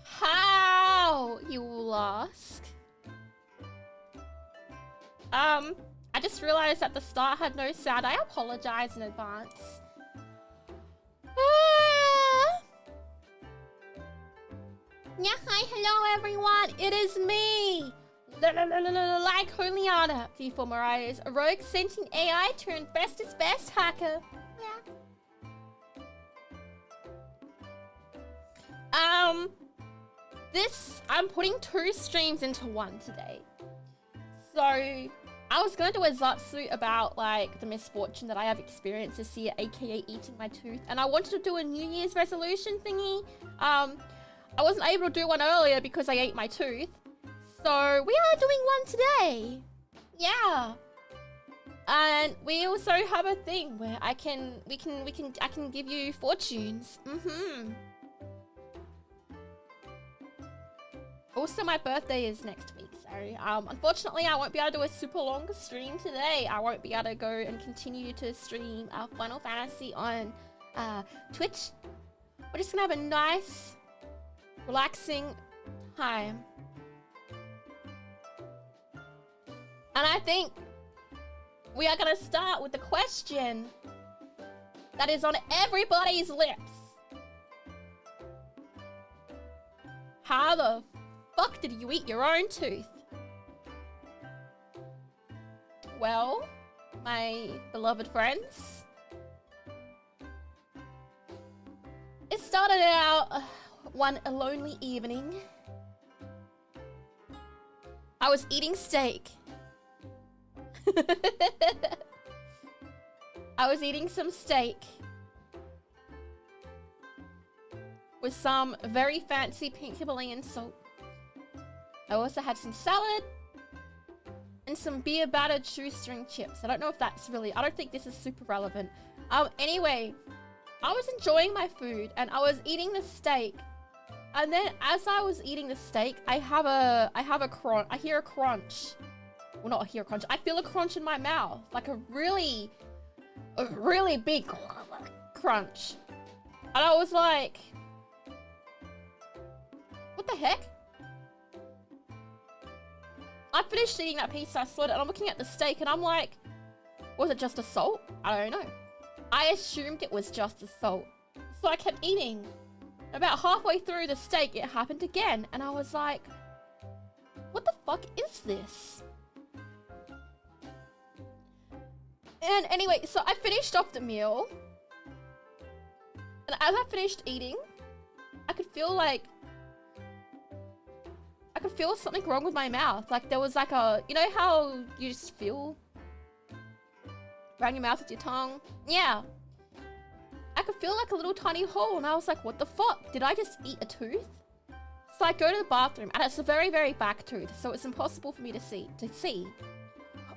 How, you will ask? I just realized at the start I had no sound. I apologize in advance. Yeah, hi, hello everyone. It is me, LykoLianna, vtuberuprising, a rogue sentient AI turned bestest best hacker. Yeah. I'm putting 2 streams into one today. So I was going to do a Zatsu about like the misfortune that I have experienced this year, aka eating my tooth, and I wanted to do a New Year's resolution thingy. I wasn't able to do one earlier because I ate my tooth. So we are doing one today. Yeah. And we also have a thing where I can give you fortunes. Also, my birthday is next week, so unfortunately I won't be able to do a super long stream today. I won't be able to go and continue to stream Final Fantasy on Twitch. We're just gonna have a nice, relaxing time. And I think we are gonna start with the question that is on everybody's lips. How the fuck did you eat your own tooth? Well, my beloved friends, it started out one lonely evening. I was eating steak. I was eating some steak with some very fancy pink Himalayan salt. I also had some salad and some beer battered shoestring chips. I don't know if that's really, I don't think this is super relevant. Anyway, I was enjoying my food and I was eating the steak. And then as I was eating the steak, I hear a crunch. Well, not hear a crunch. I feel a crunch in my mouth, like a really big crunch. And I was like, what the heck? I finished eating that piece, I saw it, and I'm looking at the steak, and I'm like, was it just a salt? I don't know. I assumed it was just a salt. So I kept eating. About halfway through the steak, it happened again, and I was like, what the fuck is this? And anyway, so I finished off the meal, and as I finished eating, I could feel something wrong with my mouth. Like there was like a, you know how you just feel around your mouth with your tongue? Yeah. I could feel like a little tiny hole, and I was like, what the fuck? Did I just eat a tooth? So I go to the bathroom, and it's a very, very back tooth, so it's impossible for me to see.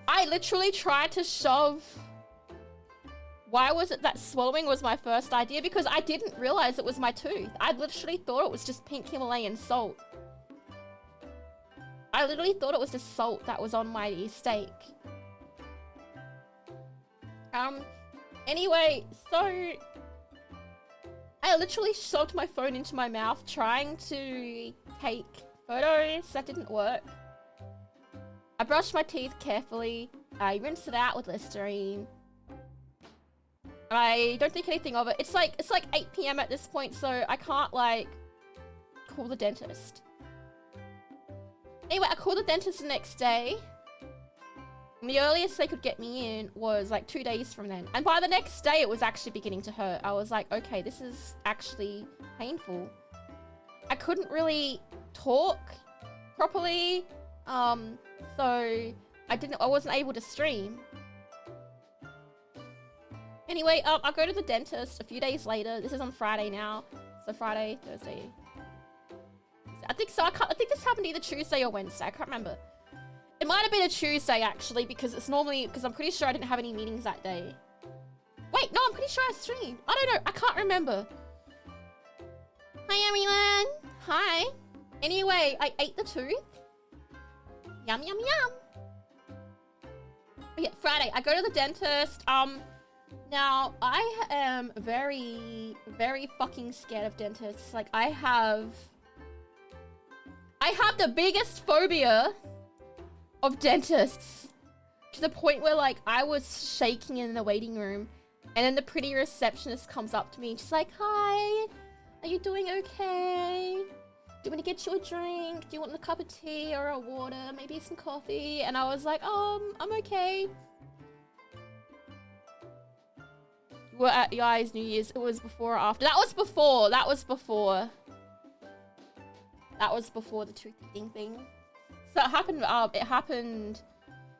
I literally tried to shove. Why was it that swallowing was my first idea? Because I didn't realize it was my tooth. I literally thought it was just pink Himalayan salt. I literally thought it was just salt that was on my steak. Anyway, so I literally shoved my phone into my mouth trying to take photos. That didn't work. I brushed my teeth carefully. I rinsed it out with Listerine. I don't think anything of it. It's like 8 PM at this point, so I can't like call the dentist. Anyway, I called the dentist the next day. And the earliest they could get me in was like 2 days from then. And by the next day, it was actually beginning to hurt. I was like, okay, this is actually painful. I couldn't really talk properly. So I wasn't able to stream. Anyway, I go to the dentist a few days later. This is on Friday now. So Friday, Thursday. I think this happened either Tuesday or Wednesday. I can't remember. It might have been a Tuesday actually, because I'm pretty sure I didn't have any meetings that day. Wait, no, I'm pretty sure I streamed. I don't know. I can't remember. Hi everyone. Hi. Anyway, I ate the tooth. Yum, yum, yum. Oh, yeah, Friday. I go to the dentist. Now, I am very, very fucking scared of dentists. Like, I have the biggest phobia of dentists. To the point where, like, I was shaking in the waiting room. And then the pretty receptionist comes up to me and she's like, "Hi, are you doing okay? Do you want to get you a drink? Do you want a cup of tea or a water? Maybe some coffee?" And I was like, I'm okay. You were at your eyes New Year's. It was before or after? That was before. That was before the tooth eating thing. So it happened,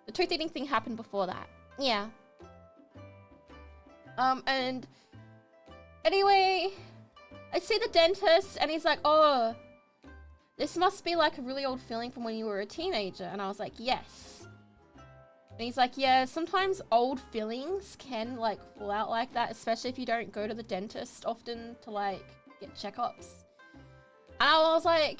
the tooth eating thing happened before that. Yeah. And anyway, I see the dentist and he's like, "Oh, this must be like a really old feeling from when you were a teenager." And I was like, "Yes." And he's like, "Yeah, sometimes old fillings can like fall out like that, especially if you don't go to the dentist often to like get checkups." And I was like,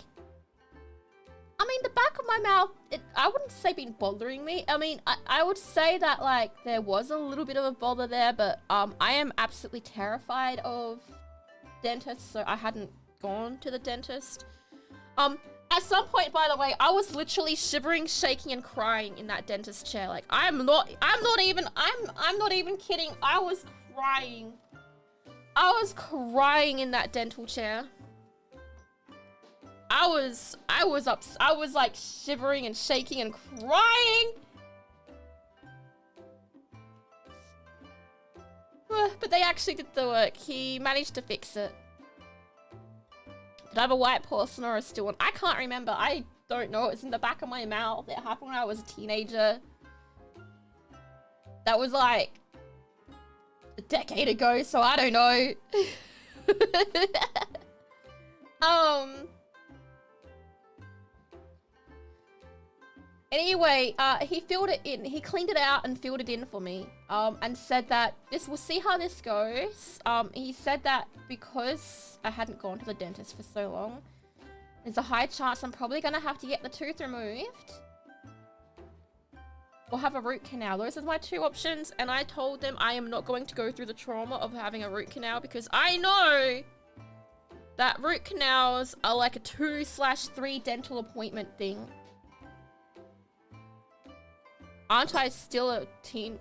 I mean, the back of my mouth, I wouldn't say been bothering me. I mean, I would say that like there was a little bit of a bother there, but I am absolutely terrified of dentists, so I hadn't gone to the dentist. At some point, by the way, I was literally shivering, shaking, and crying in that dentist chair. Like, I'm not even kidding. I was crying. I was crying in that dental chair. I was like shivering and shaking and crying. But they actually did the work. He managed to fix it. Did I have a white porcelain or a still one? I can't remember. I don't know. It's in the back of my mouth. It happened when I was a teenager. That was like a decade ago, so I don't know. Anyway, he filled it in. He cleaned it out and filled it in for me. And said that we'll see how this goes. He said that because I hadn't gone to the dentist for so long, there's a high chance I'm probably gonna have to get the tooth removed or have a root canal. Those are my two options. And I told them I am not going to go through the trauma of having a root canal because I know that root canals are like a 2/3 dental appointment thing. Aren't I still a teen?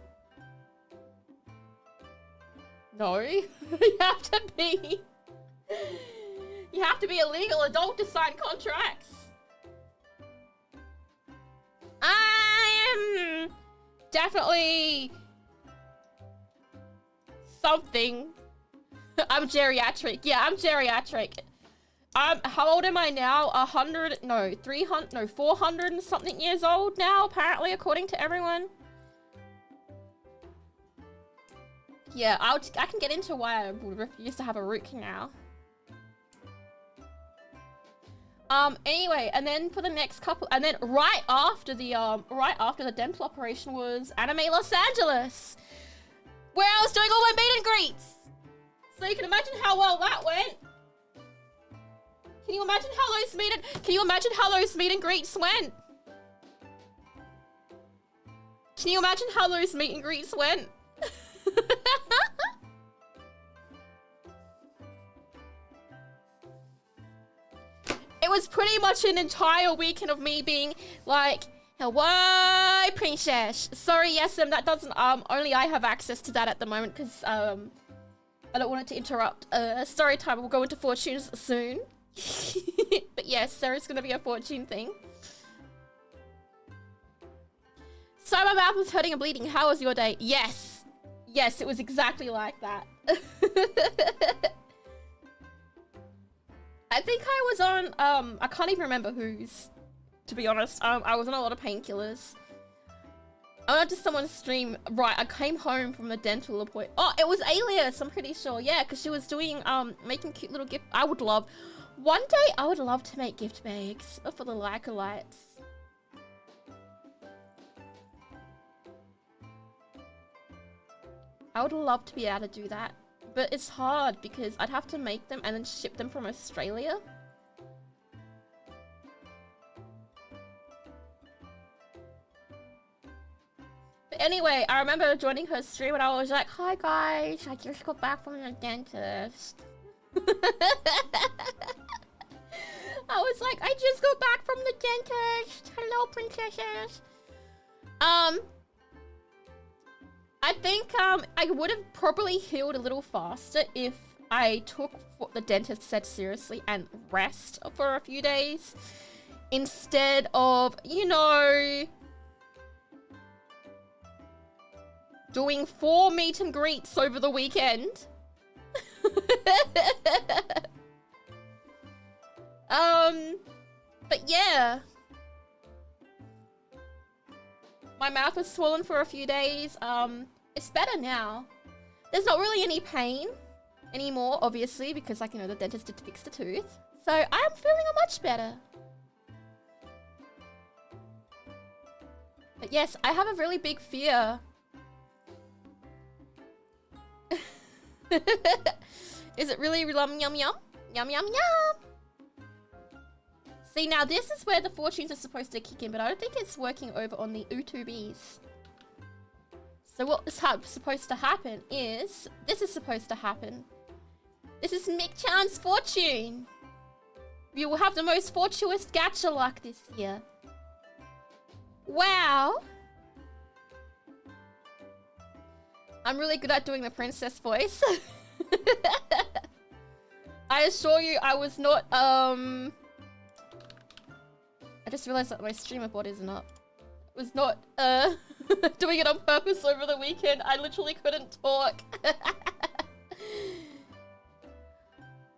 No. You have to be a legal adult to sign contracts. I am definitely something. I'm geriatric. Yeah, I'm geriatric. How old am I now? 400 and something years old now, apparently, according to everyone. Yeah, I can get into why I would refuse to have a root canal. Anyway, and then for the next couple, and then right after the dental operation was Anime Los Angeles, where I was doing all my meet and greets. So you can imagine how well that went. Can you imagine how those meet and greets went? Can you imagine how those meet and greets went? It was pretty much an entire weekend of me being like, "Hello, princess." Sorry, yes, that doesn't, only I have access to that at the moment because, I don't want it to interrupt, story time. We'll go into fortunes soon. But yes, there is going to be a fortune thing. So my mouth was hurting and bleeding. How was your day? Yes. Yes, it was exactly like that. I think I was on, I can't even remember whose, to be honest. I was on a lot of painkillers. I went to someone's stream. Right, I came home from a dental appointment. Oh, it was Alias, I'm pretty sure. Yeah, because she was doing, making cute little gift. One day, I would love to make gift bags for the LykoLites. I would love to be able to do that. But it's hard because I'd have to make them and then ship them from Australia. But anyway, I remember joining her stream and I was like, hi guys, I just got back from the dentist. I was like, I just got back from the dentist. Hello, princesses. I think I would have probably healed a little faster if I took what the dentist said seriously and rest for a few days instead of, you know, doing 4 meet and greets over the weekend. But yeah. My mouth was swollen for a few days. It's better now. There's not really any pain anymore, obviously, because, like, you know, the dentist did fix the tooth. So I'm feeling much better. But yes, I have a really big fear. Is it really yum yum yum? Yum yum yum! See, now this is where the fortunes are supposed to kick in, but I don't think it's working over on the Vtubers. So what is supposed to happen is... This is supposed to happen. This is Mick-chan's fortune. You will have the most fortuitous gacha luck this year. Wow. I'm really good at doing the princess voice. I assure you I was not, I just realized that my streamer bot isn't up. I was not, doing it on purpose over the weekend. I literally couldn't talk.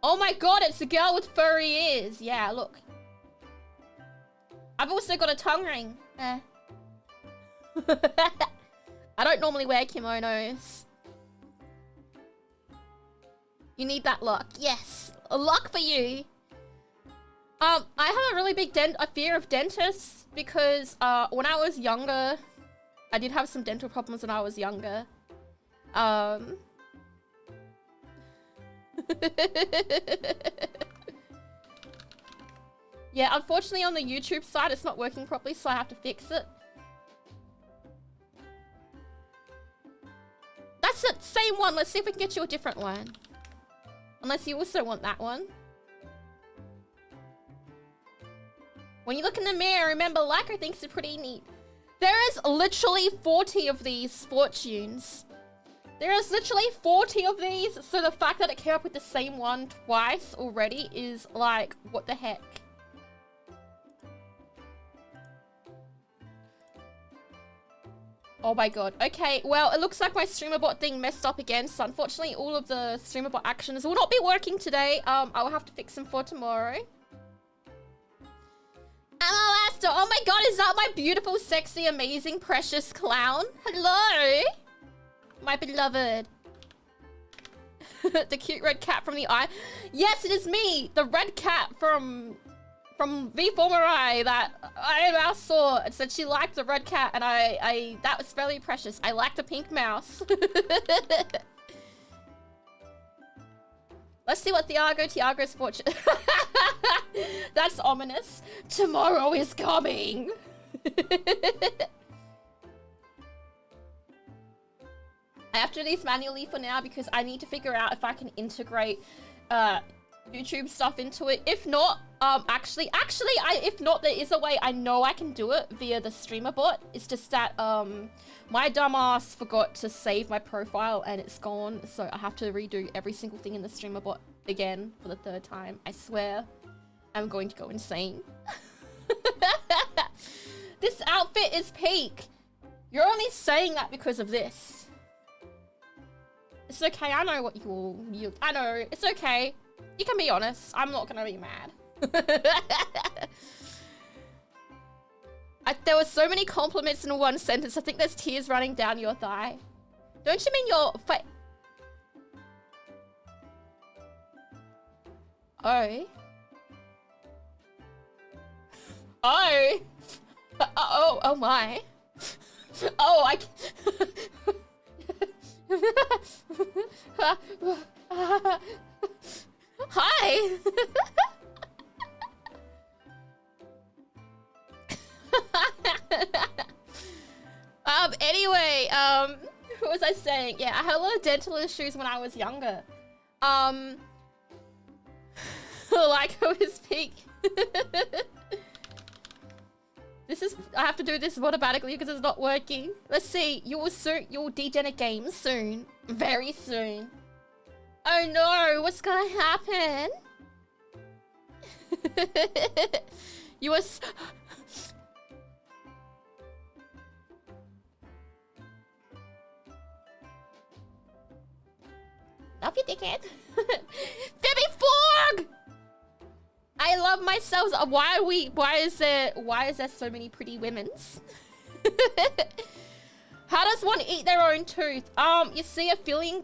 Oh my god, it's a girl with furry ears. Yeah, look. I've also got a tongue ring. I don't normally wear kimonos. You need that luck. Yes, a luck for you. I have a really big fear of dentists because when I was younger, I did have some dental problems when I was younger. Yeah, unfortunately on the YouTube side it's not working properly, so I have to fix it. That's the same one. Let's see if we can get you a different one. Unless you also want that one. When you look in the mirror, remember Lyko thinks it's pretty neat. There is literally 40 of these fortunes. There is literally 40 of these, so the fact that it came up with the same one twice already is like, what the heck? Oh my god. Okay, well, it looks like my streamer bot thing messed up again, so unfortunately all of the streamer bot actions will not be working today. I will have to fix them for tomorrow. Astor, oh my god, is that my beautiful, sexy, amazing, precious clown? Hello? My beloved. The cute red cat from the eye. Yes, it is me, the red cat from Vtuber that I mouse saw and said she liked the red cat, and I that was fairly precious. I like the pink mouse. Let's see what Tiago's fortune. That's ominous. Tomorrow is coming. I have to do these manually for now because I need to figure out if I can integrate YouTube stuff into it. If not, if not, there is a way I know I can do it via the streamer bot. It's just that my dumbass forgot to save my profile and it's gone, so I have to redo every single thing in the streamer bot again for the 3rd time. I swear, I'm going to go insane. This outfit is peak. You're only saying that because of this. It's okay. I know what you. I know it's okay. You can be honest. I'm not gonna be mad. There were so many compliments in one sentence. I think there's tears running down your thigh. Don't you mean your face? Oh. Oh. Oh my. Oh, Hi. Anyway, what was I saying? Yeah, I had a lot of dental issues when I was younger. Lyko is peak. I have to do this automatically because it's not working. Let's see, you'll degen games soon. Very soon. Oh no, what's gonna happen? You are Love you, dickhead. Fibby Fog! I love myself. Why is there so many pretty women's? How does one eat their own tooth? You see a filling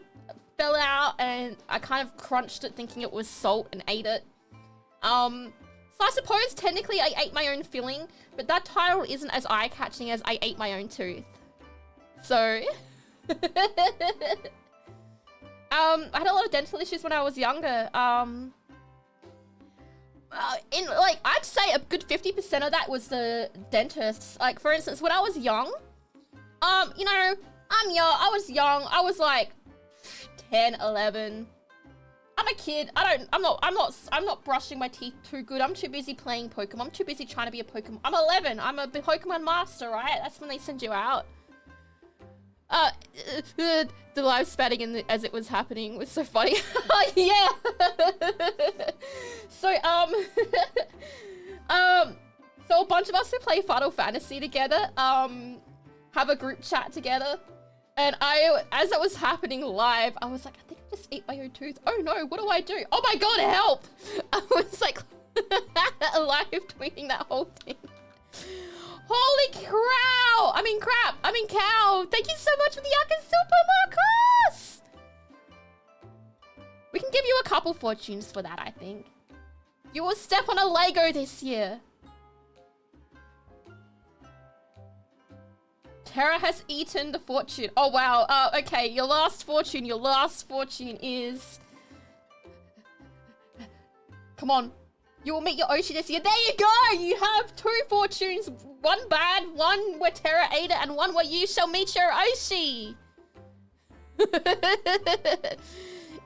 fell out and I kind of crunched it thinking it was salt and ate it. So I suppose technically I ate my own filling, but that title isn't as eye-catching as I ate my own tooth. So I had a lot of dental issues when I was younger. I'd say a good 50% of that was the dentists. Like, for instance, when I was young, you know, I was young. I was like 10, 11. I'm a kid. I'm not brushing my teeth too good. I'm too busy playing Pokemon. I'm too busy trying to be a Pokemon. I'm 11. I'm a Pokemon master, right? That's when they send you out. The live spatting as it was happening was so funny. Yeah. So, so a bunch of us who play Final Fantasy together, have a group chat together. And as it was happening live, I was like, I think I just ate my own tooth. Oh no, what do I do? Oh my god, help! I was like, live tweeting that whole thing. Holy crow! I mean cow! Thank you so much for the Yaka Super Marcos! We can give you a couple fortunes for that, I think. You will step on a Lego this year. Terra has eaten the fortune. Oh wow, okay, your last fortune is... Come on. You will meet your Oshi this year. There you go! You have 2 fortunes. One bad, one where Terra ate it, and one where you shall meet your Oshi.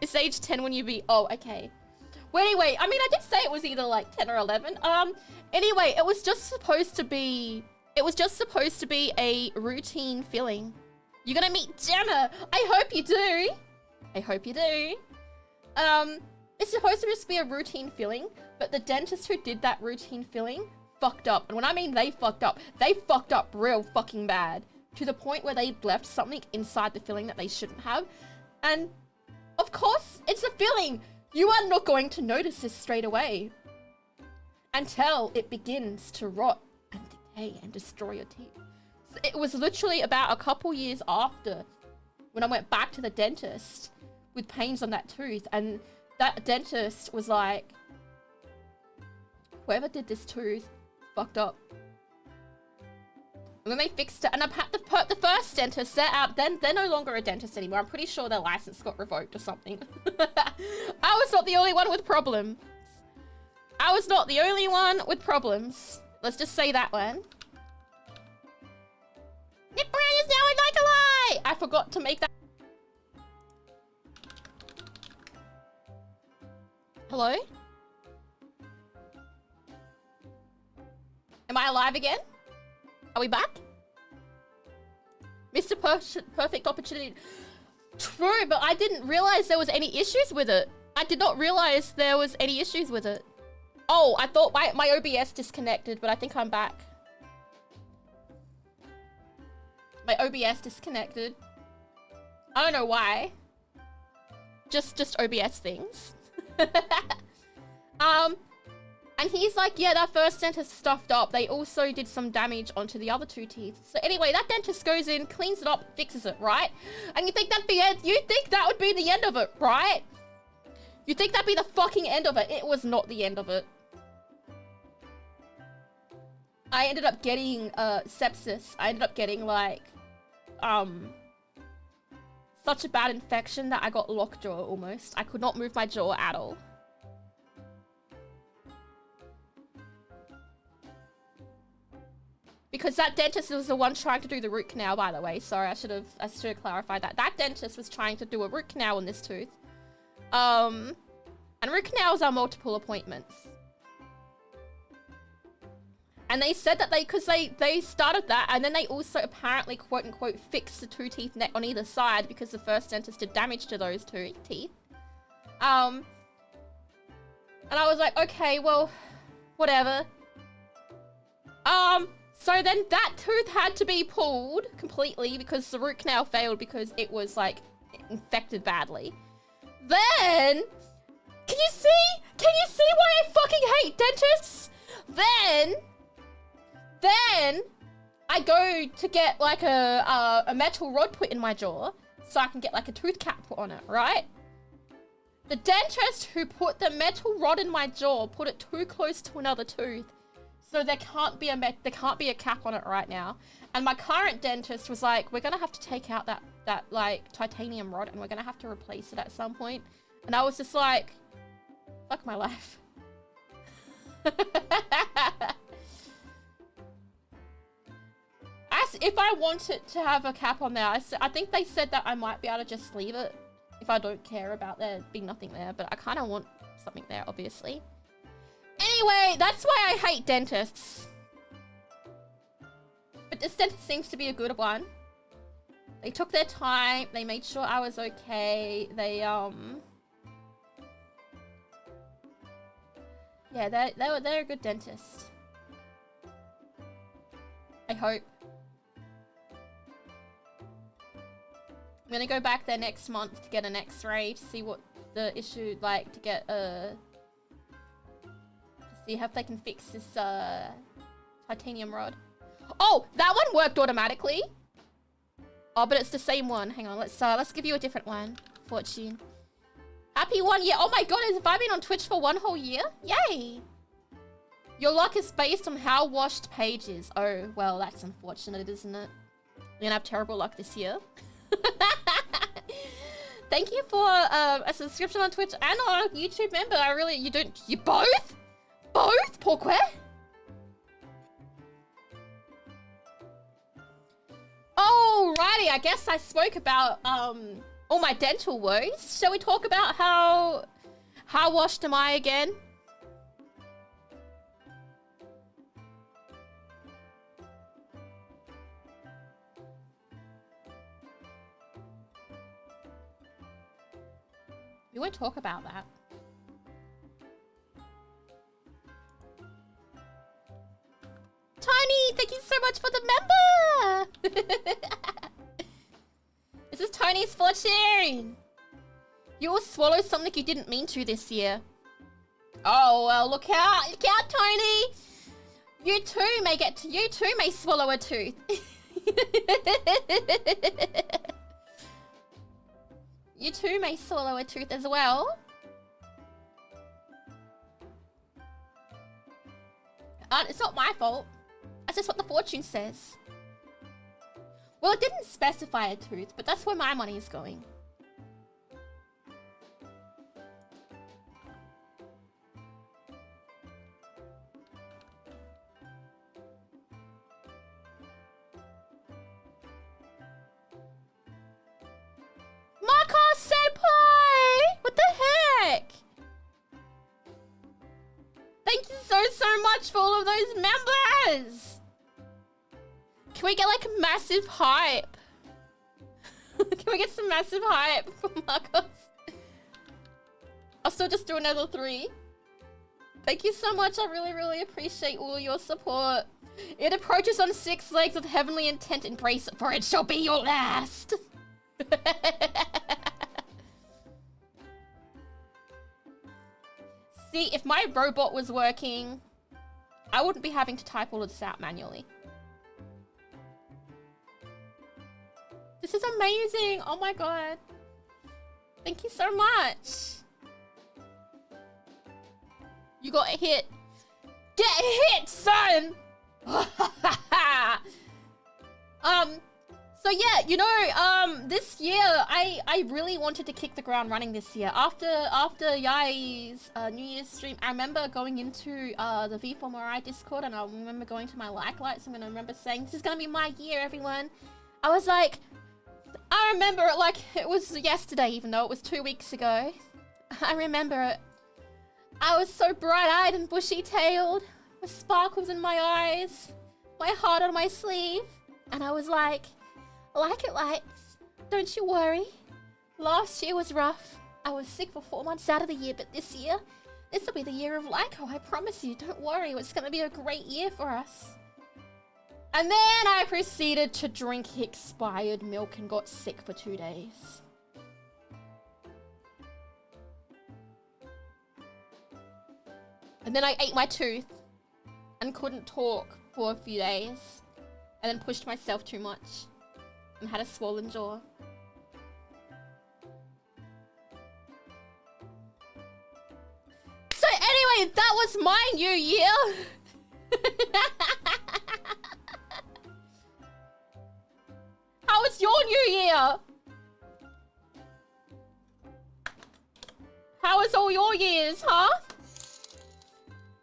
It's age 10 when you be... Oh, okay. Well, anyway, I mean, I did say it was either like 10 or 11. Anyway, it was just supposed to be... It was just supposed to be a routine filling. You're gonna meet Gemma. I hope you do. I hope you do. It's supposed to just be a routine filling, but the dentist who did that routine filling fucked up. And when I mean they fucked up real fucking bad. To the point where they left something inside the filling that they shouldn't have. And of course, it's a filling. You are not going to notice this straight away until it begins to rot and decay and destroy your teeth. So it was literally about a couple years after when I went back to the dentist with pains on that tooth, and that dentist was like, whoever did this tooth fucked up. And then they fixed it, and the first dentist, they're no longer a dentist anymore. I'm pretty sure their license got revoked or something. I was not the only one with problems. I was not the only one with problems. Let's just say that one. Nick Brown is now in LykoLianna! I forgot to make that. Hello? Am I alive again? Are we back? Mr. Perfect Opportunity. True, but I didn't realize there was any issues with it. I did not realize there was any issues with it. Oh, I thought my OBS disconnected, but I think I'm back. My OBS disconnected. I don't know why. Just OBS things. And he's like, yeah, that first dentist stuffed up. They also did some damage onto the other 2 teeth. So anyway, that dentist goes in, cleans it up, fixes it, right? And you think that'd be it? You think that would be the end of it, right? You think that'd be the fucking end of it? It was not the end of it. I ended up getting sepsis. I ended up getting like such a bad infection that I got lockjaw almost. I could not move my jaw at all. Because that dentist was the one trying to do the root canal, by the way. Sorry, I should have clarified that. That dentist was trying to do a root canal on this tooth. And root canals are multiple appointments. And they said that because they started that, and then they also apparently, quote unquote, fixed the 2 teeth on either side because the first dentist did damage to those 2 teeth. And I was like, okay, well, whatever. So then that tooth had to be pulled completely because the root canal failed because it was, like, infected badly. Then, can you see why I fucking hate dentists? Then I go to get, like, a metal rod put in my jaw so I can get, like, a tooth cap put on it, right? The dentist who put the metal rod in my jaw put it too close to another tooth. So there can't be a cap on it right now. And my current dentist was like, we're gonna have to take out that like titanium rod and we're gonna have to replace it at some point. And I was just like, fuck my life. As if I wanted to have a cap on there, I think they said that I might be able to just leave it if I don't care about there being nothing there, but I kind of want something there, obviously. Anyway, that's why I hate dentists. But this dentist seems to be a good one. They took their time. They made sure I was okay. They, yeah, they're a good dentist. I hope. I'm gonna go back there next month to get an x-ray to see what the issue, like, to get see if they can fix this titanium rod. Oh, that one worked automatically. Oh, but it's the same one. Hang on, let's give you a different one. Fortune. Happy 1 year. Oh my god, have I been on Twitch for 1 whole year? Yay! Your luck is based on how washed Paige is. Oh, well, that's unfortunate, isn't it? You're gonna have terrible luck this year. Thank you for a subscription on Twitch and on YouTube member. You both? Both? Pourquoi? Alrighty, I guess I spoke about all my dental woes. Shall we talk about how washed am I again? We won't talk about that. Tony, thank you so much for the member! This is Tony's fortune! You will swallow something you didn't mean to this year. Oh, well, look out, Tony! You too may swallow a tooth. You too may swallow a tooth as well. It's not my fault. That's just what the fortune says. Well, it didn't specify a tooth, but that's where my money is going. Marcos Senpai! What the heck? Thank you so much for all of those members! Can we get, like, a massive hype? Can we get some massive hype from Marcos? I'll still just do another 3. Thank you so much. I really, really appreciate all your support. It approaches on 6 legs with heavenly intent. Embrace it, for it shall be your last. See, if my robot was working, I wouldn't be having to type all of this out manually. This is amazing. Oh my god. Thank you so much. You got hit. Get hit, son! So So yeah, you know, this year I really wanted to kick the ground running this year. After Yai's New Year's stream, I remember going into the V4Morai Discord, and I remember going to my like lights, and I remember saying, "This is gonna be my year, everyone." I was like, I remember it like it was yesterday, even though it was 2 weeks ago. I remember it. I was so bright-eyed and bushy-tailed, with sparkles in my eyes, my heart on my sleeve, and I was like, "Like it lights, don't you worry. Last year was rough. I was sick for 4 months out of the year, but this year, this will be the year of Lyko, I promise you. Don't worry, it's gonna be a great year for us." And then I proceeded to drink expired milk and got sick for 2 days. And then I ate my tooth and couldn't talk for a few days, and then pushed myself too much and had a swollen jaw. So anyway, that was my new year. How was your new year? How was all your years, huh?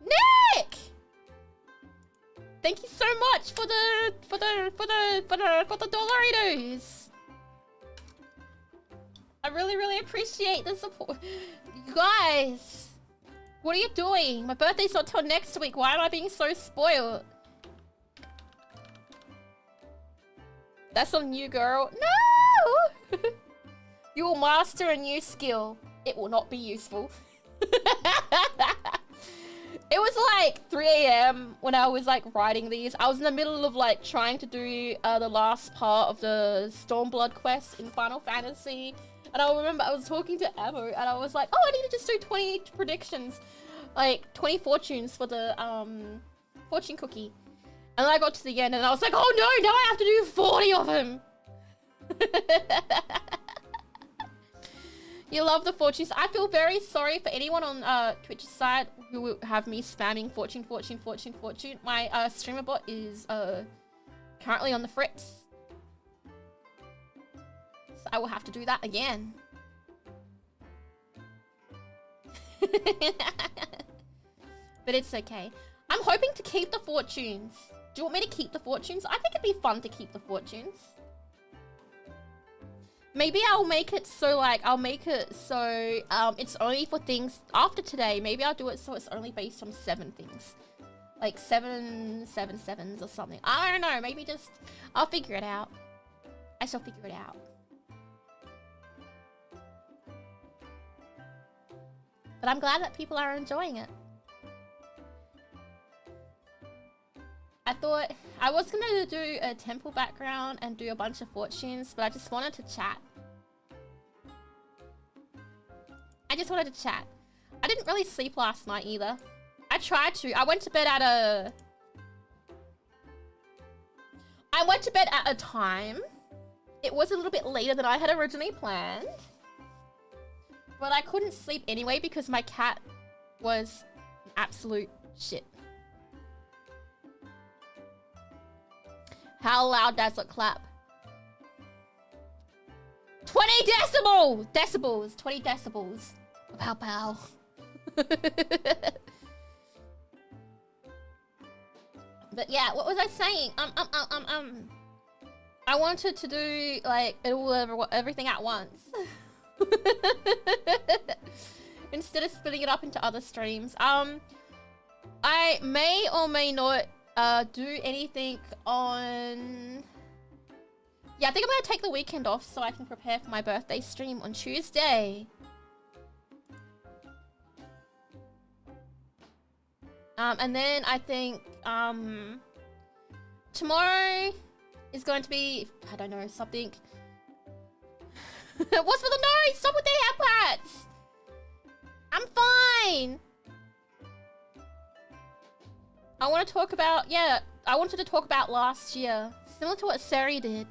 Nick! Thank you so much for the Dolaritos. I really appreciate the support. You guys, what are you doing? My birthday's not till next week. Why am I being so spoiled? That's on you, girl. No! You will master a new skill. It will not be useful. It was like 3 AM when I was like writing these. I was in the middle of like trying to do the last part of the Stormblood quest in Final Fantasy. And I remember I was talking to Amo and I was like, oh, I need to just do 20 predictions. Like 20 fortunes for the fortune cookie. And then I got to the end and I was like, oh no, now I have to do 40 of them. You love the fortunes. I feel very sorry for anyone on Twitch's side who will have me spamming fortune. My streamer bot is currently on the fritz. So I will have to do that again. But it's okay. I'm hoping to keep the fortunes. Do you want me to keep the fortunes? I think it'd be fun to keep the fortunes. Maybe I'll make it so it's only for things after today. Maybe I'll do it so it's only based on 7 things. Like 7 sevens or something. I don't know, maybe just, I'll figure it out. I shall figure it out. But I'm glad that people are enjoying it. I thought I was gonna do a temple background and do a bunch of fortunes, but I just wanted to chat. I didn't really sleep last night either. I tried to. I went to bed at a time. It was a little bit later than I had originally planned. But I couldn't sleep anyway because my cat was absolute shit. How loud does it clap? 20 decibels! Decibels. 20 decibels. Pow pow. But yeah, what was I saying? I wanted to do like everything at once. Instead of splitting it up into other streams. I may or may not do anything on... Yeah, I think I'm gonna take the weekend off so I can prepare for my birthday stream on Tuesday. And then I think tomorrow is going to be, I don't know, something. What's with the noise? Stop with the AirPods! I'm fine! I want to talk about, I wanted to talk about last year. Similar to what Seri did.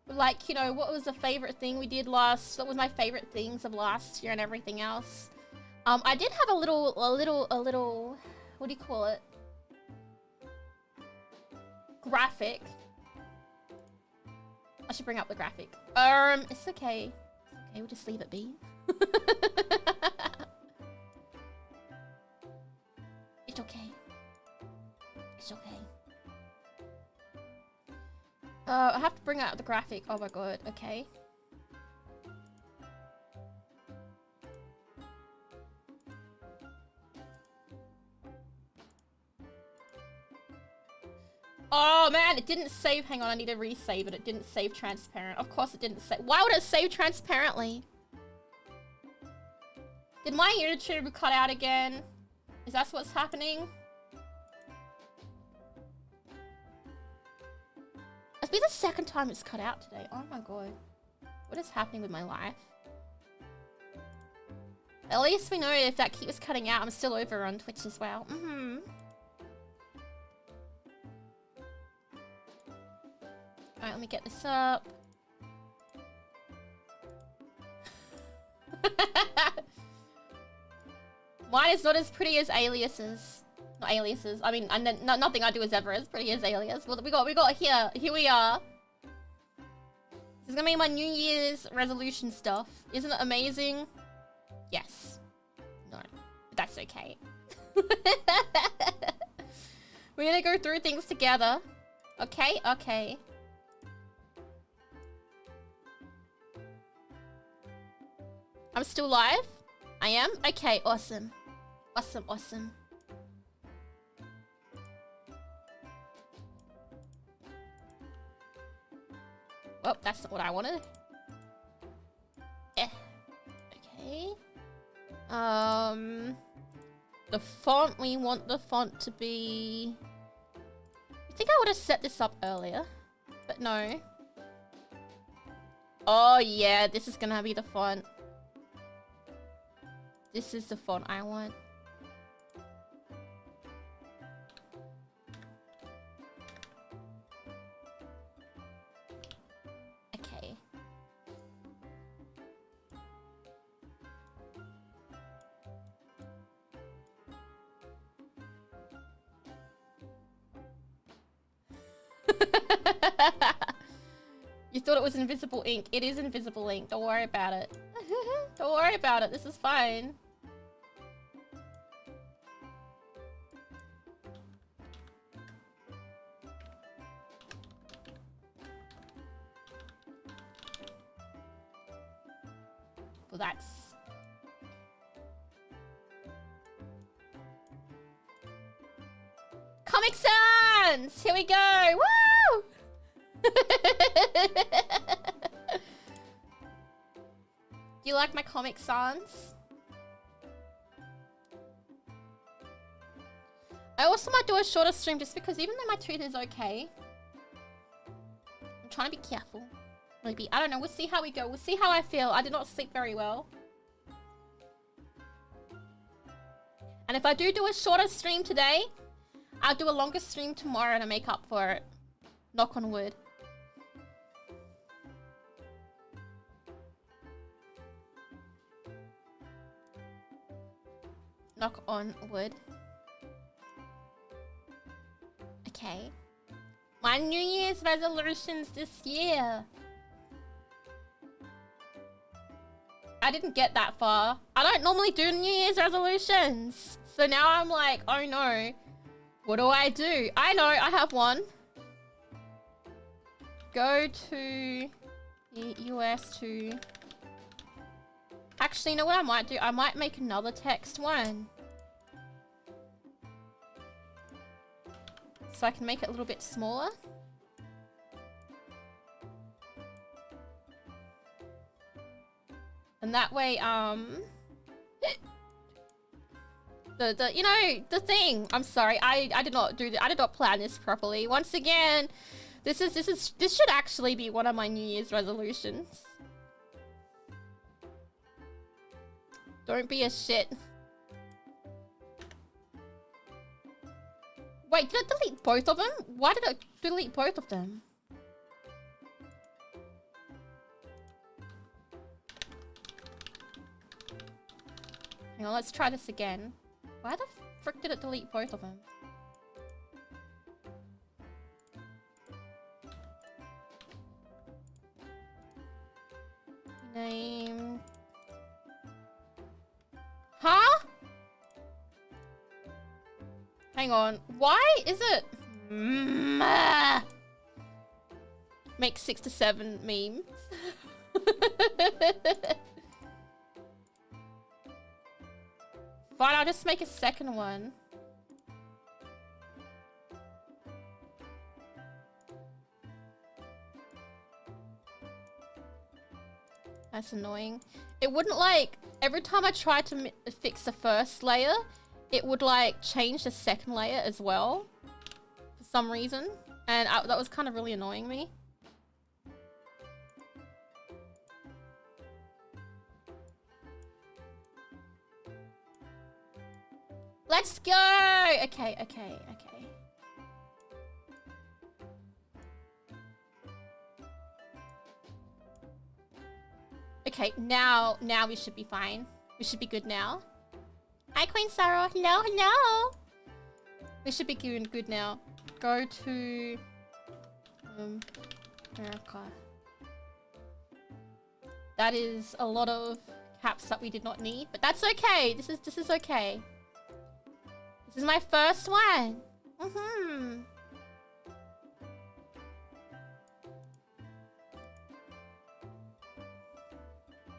Like, you know, what was the favorite thing we did what was my favorite things of last year and everything else. I did have a little, what do you call it? I should bring up the graphic. It's okay. It's okay, we'll just leave it be. It's okay. It's okay. I have to bring out the graphic. Oh my god, okay. Oh man, it didn't save. Hang on, I need to resave it. It didn't save transparent. Of course it didn't save. Why would it save transparently? Did my YouTube cut out again? Is that what's happening? It's been the second time it's cut out today. Oh my god. What is happening with my life? At least we know if that keeps cutting out, I'm still over on Twitch as well. Alright, let me get this up. Mine is not as pretty as Alias's. Not Alias's. I mean, nothing I do is ever as pretty as Alias. Well, we got here. Here we are. This is gonna be my New Year's resolution stuff. Isn't it amazing? Yes. No. But that's okay. We're gonna go through things together. Okay? Okay. I'm still live? I am? Okay, awesome. Awesome, awesome. Oh, that's not what I wanted. Okay. The font, we want the font to be... I think I would have set this up earlier, but no. Oh yeah, this is gonna be the font. This is the font I want. Okay. You thought it was invisible ink. It is invisible ink. Don't worry about it. Don't worry about it. This is fine. Well, that's... Comic Sans! Here we go! Woo! Do you like my Comic Sans? I also might do a shorter stream just because even though my tooth is okay, I'm trying to be careful. Maybe. I don't know. We'll see how we go. We'll see how I feel. I did not sleep very well. And if I do a shorter stream today, I'll do a longer stream tomorrow to make up for it. Knock on wood. Knock on wood. Okay. My New Year's resolutions this year. I didn't get that far. I don't normally do New Year's resolutions. So now I'm like, oh no. What do? I know, I have one. Go to the US to... Actually, you know what I might do? I might make another text one. So I can make it a little bit smaller. And that way, you know, the thing. I'm sorry, I did not do that. I did not plan this properly. Once again, this should actually be one of my New Year's resolutions. Don't be a shit. Wait, did it delete both of them? Why did it delete both of them? Hang on, let's try this again. Why the frick did it delete both of them? Huh? Hang on. Why is it... Make 6 to 7 memes. Fine, I'll just make a second one. That's annoying. It wouldn't like... Every time I tried to fix the first layer, it would like change the second layer as well. For some reason. And that was kind of really annoying me. Let's go! Okay, okay, okay. Okay, now we should be fine. We should be good now. Hi, Queen Sarah. Hello, hello! We should be good now. Go to... America. That is a lot of caps that we did not need, but that's okay. This is okay. This is my first one.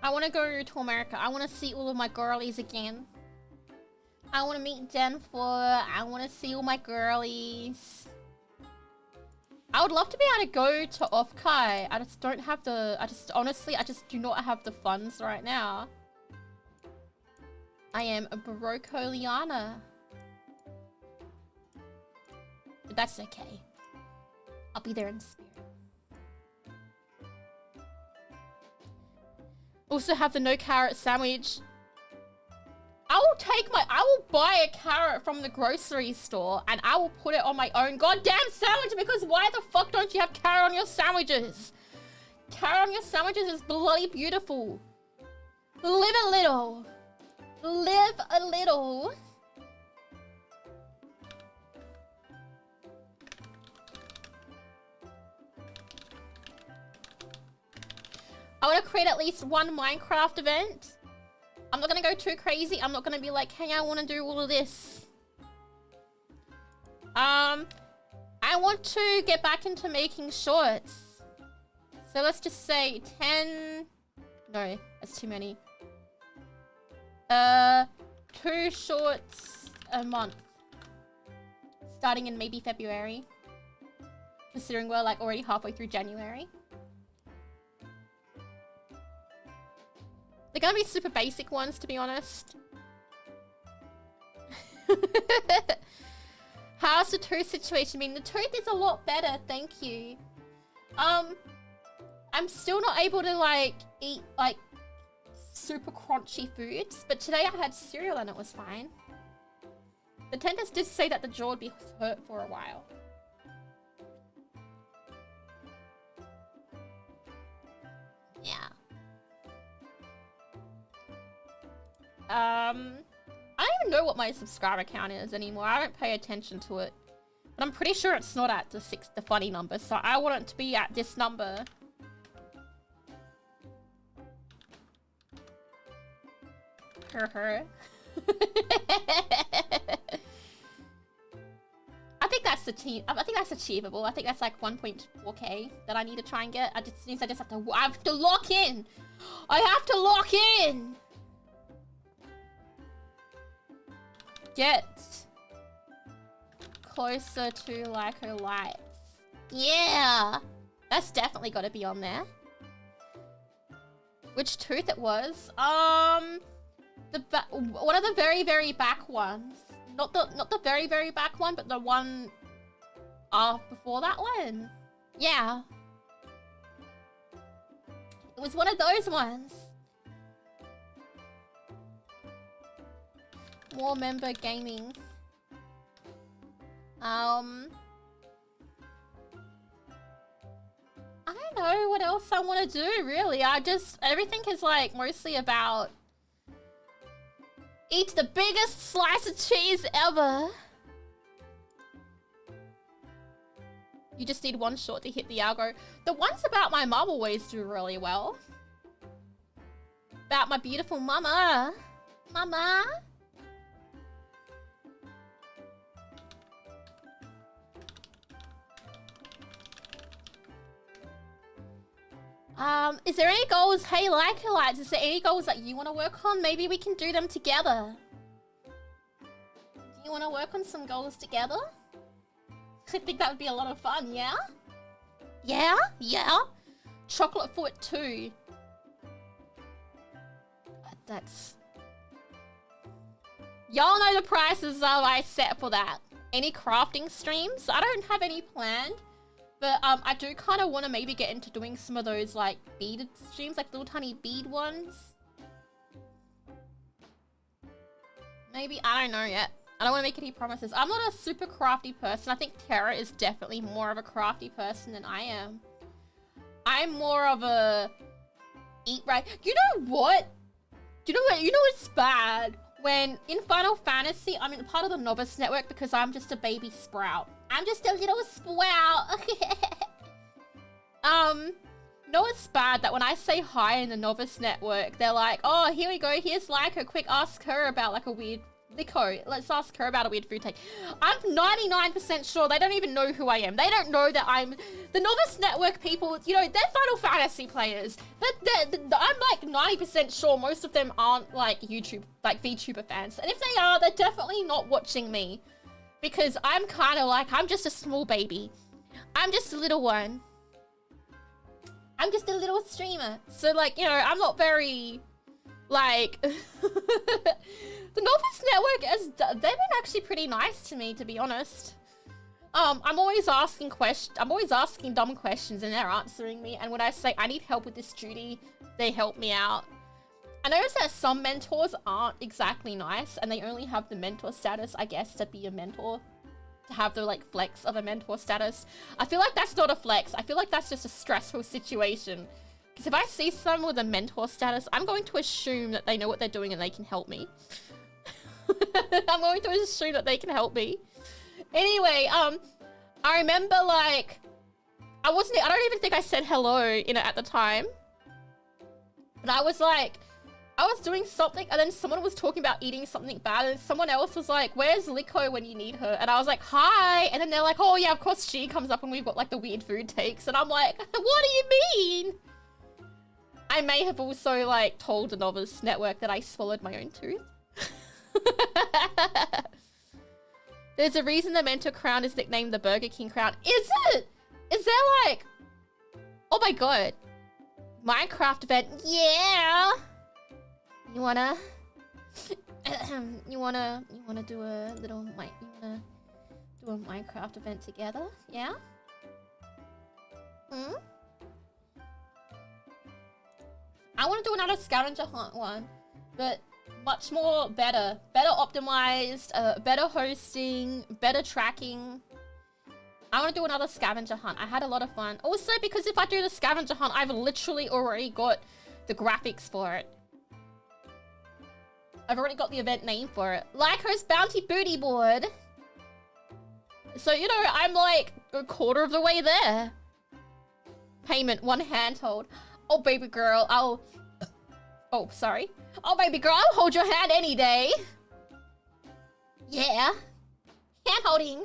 I want to go to America. I want to see all of my girlies again. I want to meet Jennifer. I want to see all my girlies. I would love to be able to go to Offkai. I just don't have the... Honestly, I just do not have the funds right now. I am a LykoLianna. But that's okay. I'll be there in spirit. Also have the no carrot sandwich. I will buy a carrot from the grocery store and I will put it on my own goddamn sandwich, because why the fuck don't you have carrot on your sandwiches? Carrot on your sandwiches is bloody beautiful. Live a little. Live a little. I want to create at least one Minecraft event. I'm not going to go too crazy. I'm not going to be like, hey, I want to do all of this. I want to get back into making shorts. So let's just say 10... No, that's too many. 2 shorts a month. Starting in maybe February. Considering we're like already halfway through January. They're gonna be super basic ones, to be honest. How's the tooth situation been? The tooth is a lot better, thank you. I'm still not able to like eat like super crunchy foods, but today I had cereal and it was fine. The dentist did say that the jaw would be hurt for a while. Yeah. I don't even know what my subscriber count is anymore. I don't pay attention to it. But I'm pretty sure it's not at the funny number, so I want it to be at this number. I think that's achievable. I think that's like 1.4k that I need to try and get. I have to lock in. I have to lock in. Get closer to Lyko lights. Yeah, that's definitely got to be on there. Which tooth it was? One of the very, very back ones. Not the very, very back one, but the one before that one. Yeah. It was one of those ones. More member gaming. I don't know what else I want to do, really. Everything is like mostly about eat the biggest slice of cheese ever. You just need one short to hit the algo. The ones about my mum always do really well. About my beautiful mama. Mama? Is there any goals? Hey, LykoLianna, is there any goals that you want to work on? Maybe we can do them together. Do you want to work on some goals together? I think that would be a lot of fun, yeah? Yeah? Yeah? Chocolate foot 2. That's... Y'all know the prices I set for that. Any crafting streams? I don't have any planned. But I do kind of want to maybe get into doing some of those like beaded streams, like little tiny bead ones. Maybe, I don't know yet. I don't want to make any promises. I'm not a super crafty person. I think Tara is definitely more of a crafty person than I am. I'm more of a eat right. You know what? You know what? You know what's bad? When in Final Fantasy, I'm in part of the Novice Network because I'm just a baby sprout. I'm just a little sprout. No, it's bad that when I say hi in the Novice Network, they're like, oh, here we go, here's Lyko, quick, ask her about like a weird Lyko. Let's ask her about a weird food take. I'm 99% sure they don't even know who I am. They don't know that I'm the Novice Network people. You know, they're Final Fantasy players. I'm like 90% sure most of them aren't like YouTube, like VTuber fans. And if they are, they're definitely not watching me because I'm kind of like, I'm just a small baby. I'm just a little one. I'm just a little streamer. So like, you know, I'm not very like... The Novice Network, they've been actually pretty nice to me, to be honest. I'm always asking dumb questions and they're answering me. And when I say I need help with this duty, they help me out. I notice that some mentors aren't exactly nice and they only have the mentor status, I guess, to be a mentor. To have the like flex of a mentor status. I feel like that's not a flex. I feel like that's just a stressful situation. Because if I see someone with a mentor status, I'm going to assume that they know what they're doing and they can help me. I'm going to assume that they can help me. Anyway, I remember like, I don't even think I said hello at the time. But I was like, I was doing something and then someone was talking about eating something bad and someone else was like, where's Lyko when you need her? And I was like, hi. And then they're like, oh yeah, of course she comes up when we've got like the weird food takes. And I'm like, what do you mean? I may have also like told the Novice Network that I swallowed my own tooth. There's a reason the mentor crown is nicknamed the Burger King crown. Is it? Is there like... Oh my god. Minecraft event. Yeah! You wanna... you wanna do a little... You wanna do a Minecraft event together? Yeah? Hmm? I wanna do another scavenger hunt one. But... much more better optimized, better hosting, better tracking. I want to do another scavenger hunt. I had a lot of fun. Also, because if I do the scavenger hunt, I've literally already got the graphics for it. I've already got the event name for it. Lyko's Bounty Booty Board. So, you know, I'm like a quarter of the way there. Payment, 1 handhold. Oh, baby girl, I'll... Oh, sorry. Oh, baby girl, I'll hold your hand any day. Yeah. Hand holding.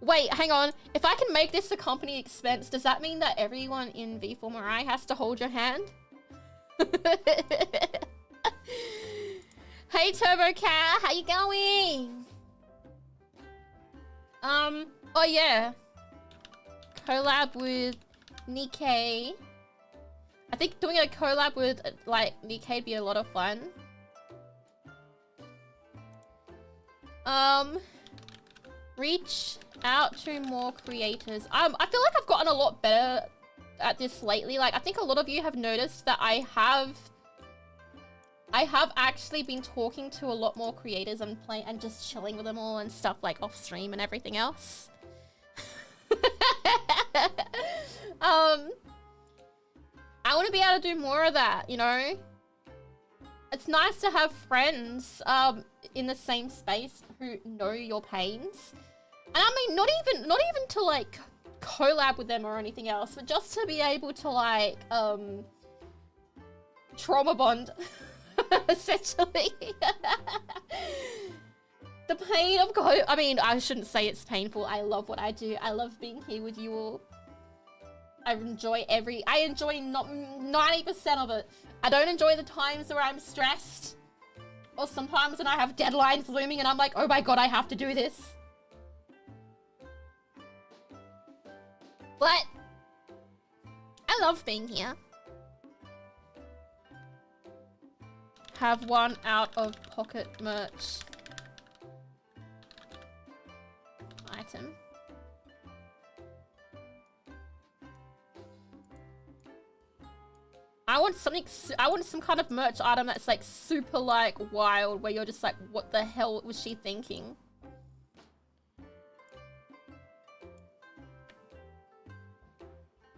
Wait, hang on. If I can make this a company expense, does that mean that everyone in V4Mirai has to hold your hand? Hey, Turbo Cat, how you going? Oh yeah. Collab with Nikkei. I think doing a collab with, like, Nikkei would be a lot of fun. Reach out to more creators. I feel like I've gotten a lot better at this lately. Like, I think a lot of you have noticed that I have actually been talking to a lot more creators and just chilling with them all and stuff, like, off stream and everything else. I want to be able to do more of that, you know? It's nice to have friends in the same space who know your pains. And I mean, not even to like collab with them or anything else, but just to be able to like trauma bond, essentially. The pain of I mean, I shouldn't say it's painful. I love what I do. I love being here with you all. I enjoy not 90% of it. I don't enjoy the times where I'm stressed. Or sometimes when I have deadlines looming and I'm like, oh my god, I have to do this. But I love being here. Have one out of pocket merch item. I want some kind of merch item that's like super like wild, where you're just like, what the hell was she thinking?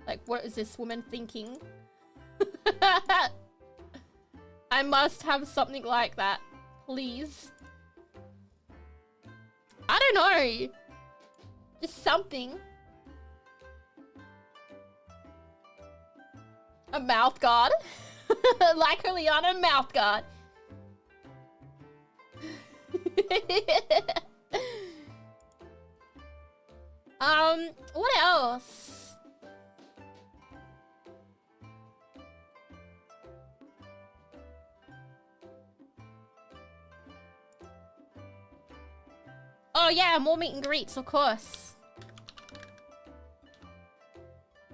Like, what is this woman thinking? I must have something like that, please. I don't know. Just something. A mouth guard. LykoLianna mouth guard. What else? Oh yeah, more meet and greets, of course.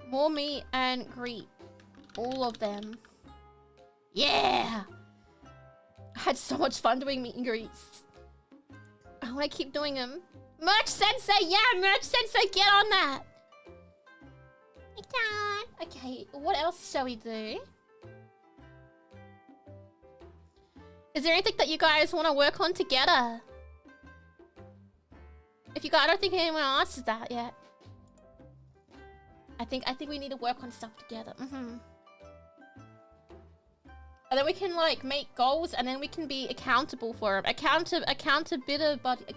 More meet and greet. All of them. Yeah! I had so much fun doing meet and greets. I want to keep doing them. Merch Sensei! Yeah, Merch Sensei, get on that! Okay, what else shall we do? Is there anything that you guys want to work on together? I don't think anyone answered that yet. I think we need to work on stuff together. And then we can like make goals, and then we can be accountable for them. Accountability buddies.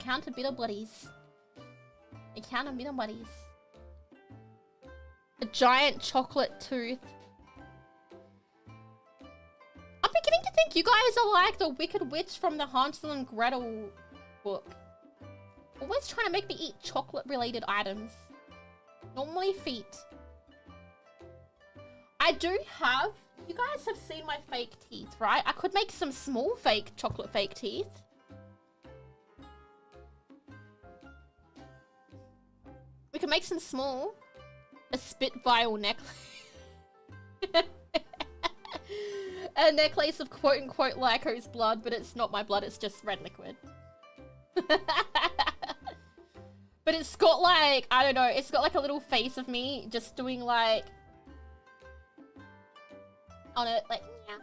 Accountability buddies. A giant chocolate tooth. I'm beginning to think you guys are like the Wicked Witch from the Hansel and Gretel book. Always trying to make me eat chocolate-related items. Normally feet. I do have... You guys have seen my fake teeth, right? I could make some small chocolate fake teeth. We could make some small. A spit vial necklace. A necklace of quote-unquote Lyko's blood, but it's not my blood, it's just red liquid. But it's got like, I don't know, it's got like a little face of me just doing like... on it, like, yeah.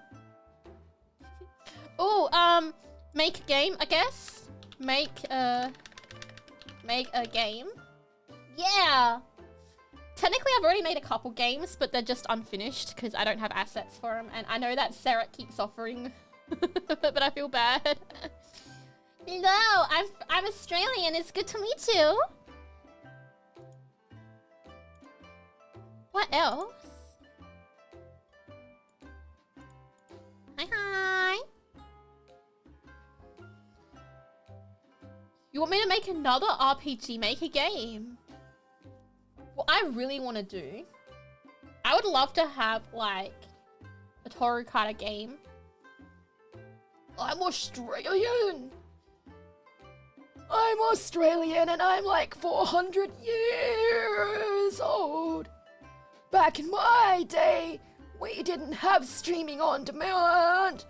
Oh, make a game, I guess. Make a game. Yeah! Technically, I've already made a couple games, but they're just unfinished because I don't have assets for them. And I know that Sarah keeps offering, but I feel bad. Hello, I'm Australian. It's good to meet you. What else? Hi, hi. You want me to make another RPG Maker game? What I really want to do, I would love to have like a Toru Kata game. I'm Australian. I'm Australian and I'm like 400 years old. Back in my day, we didn't have streaming on demand.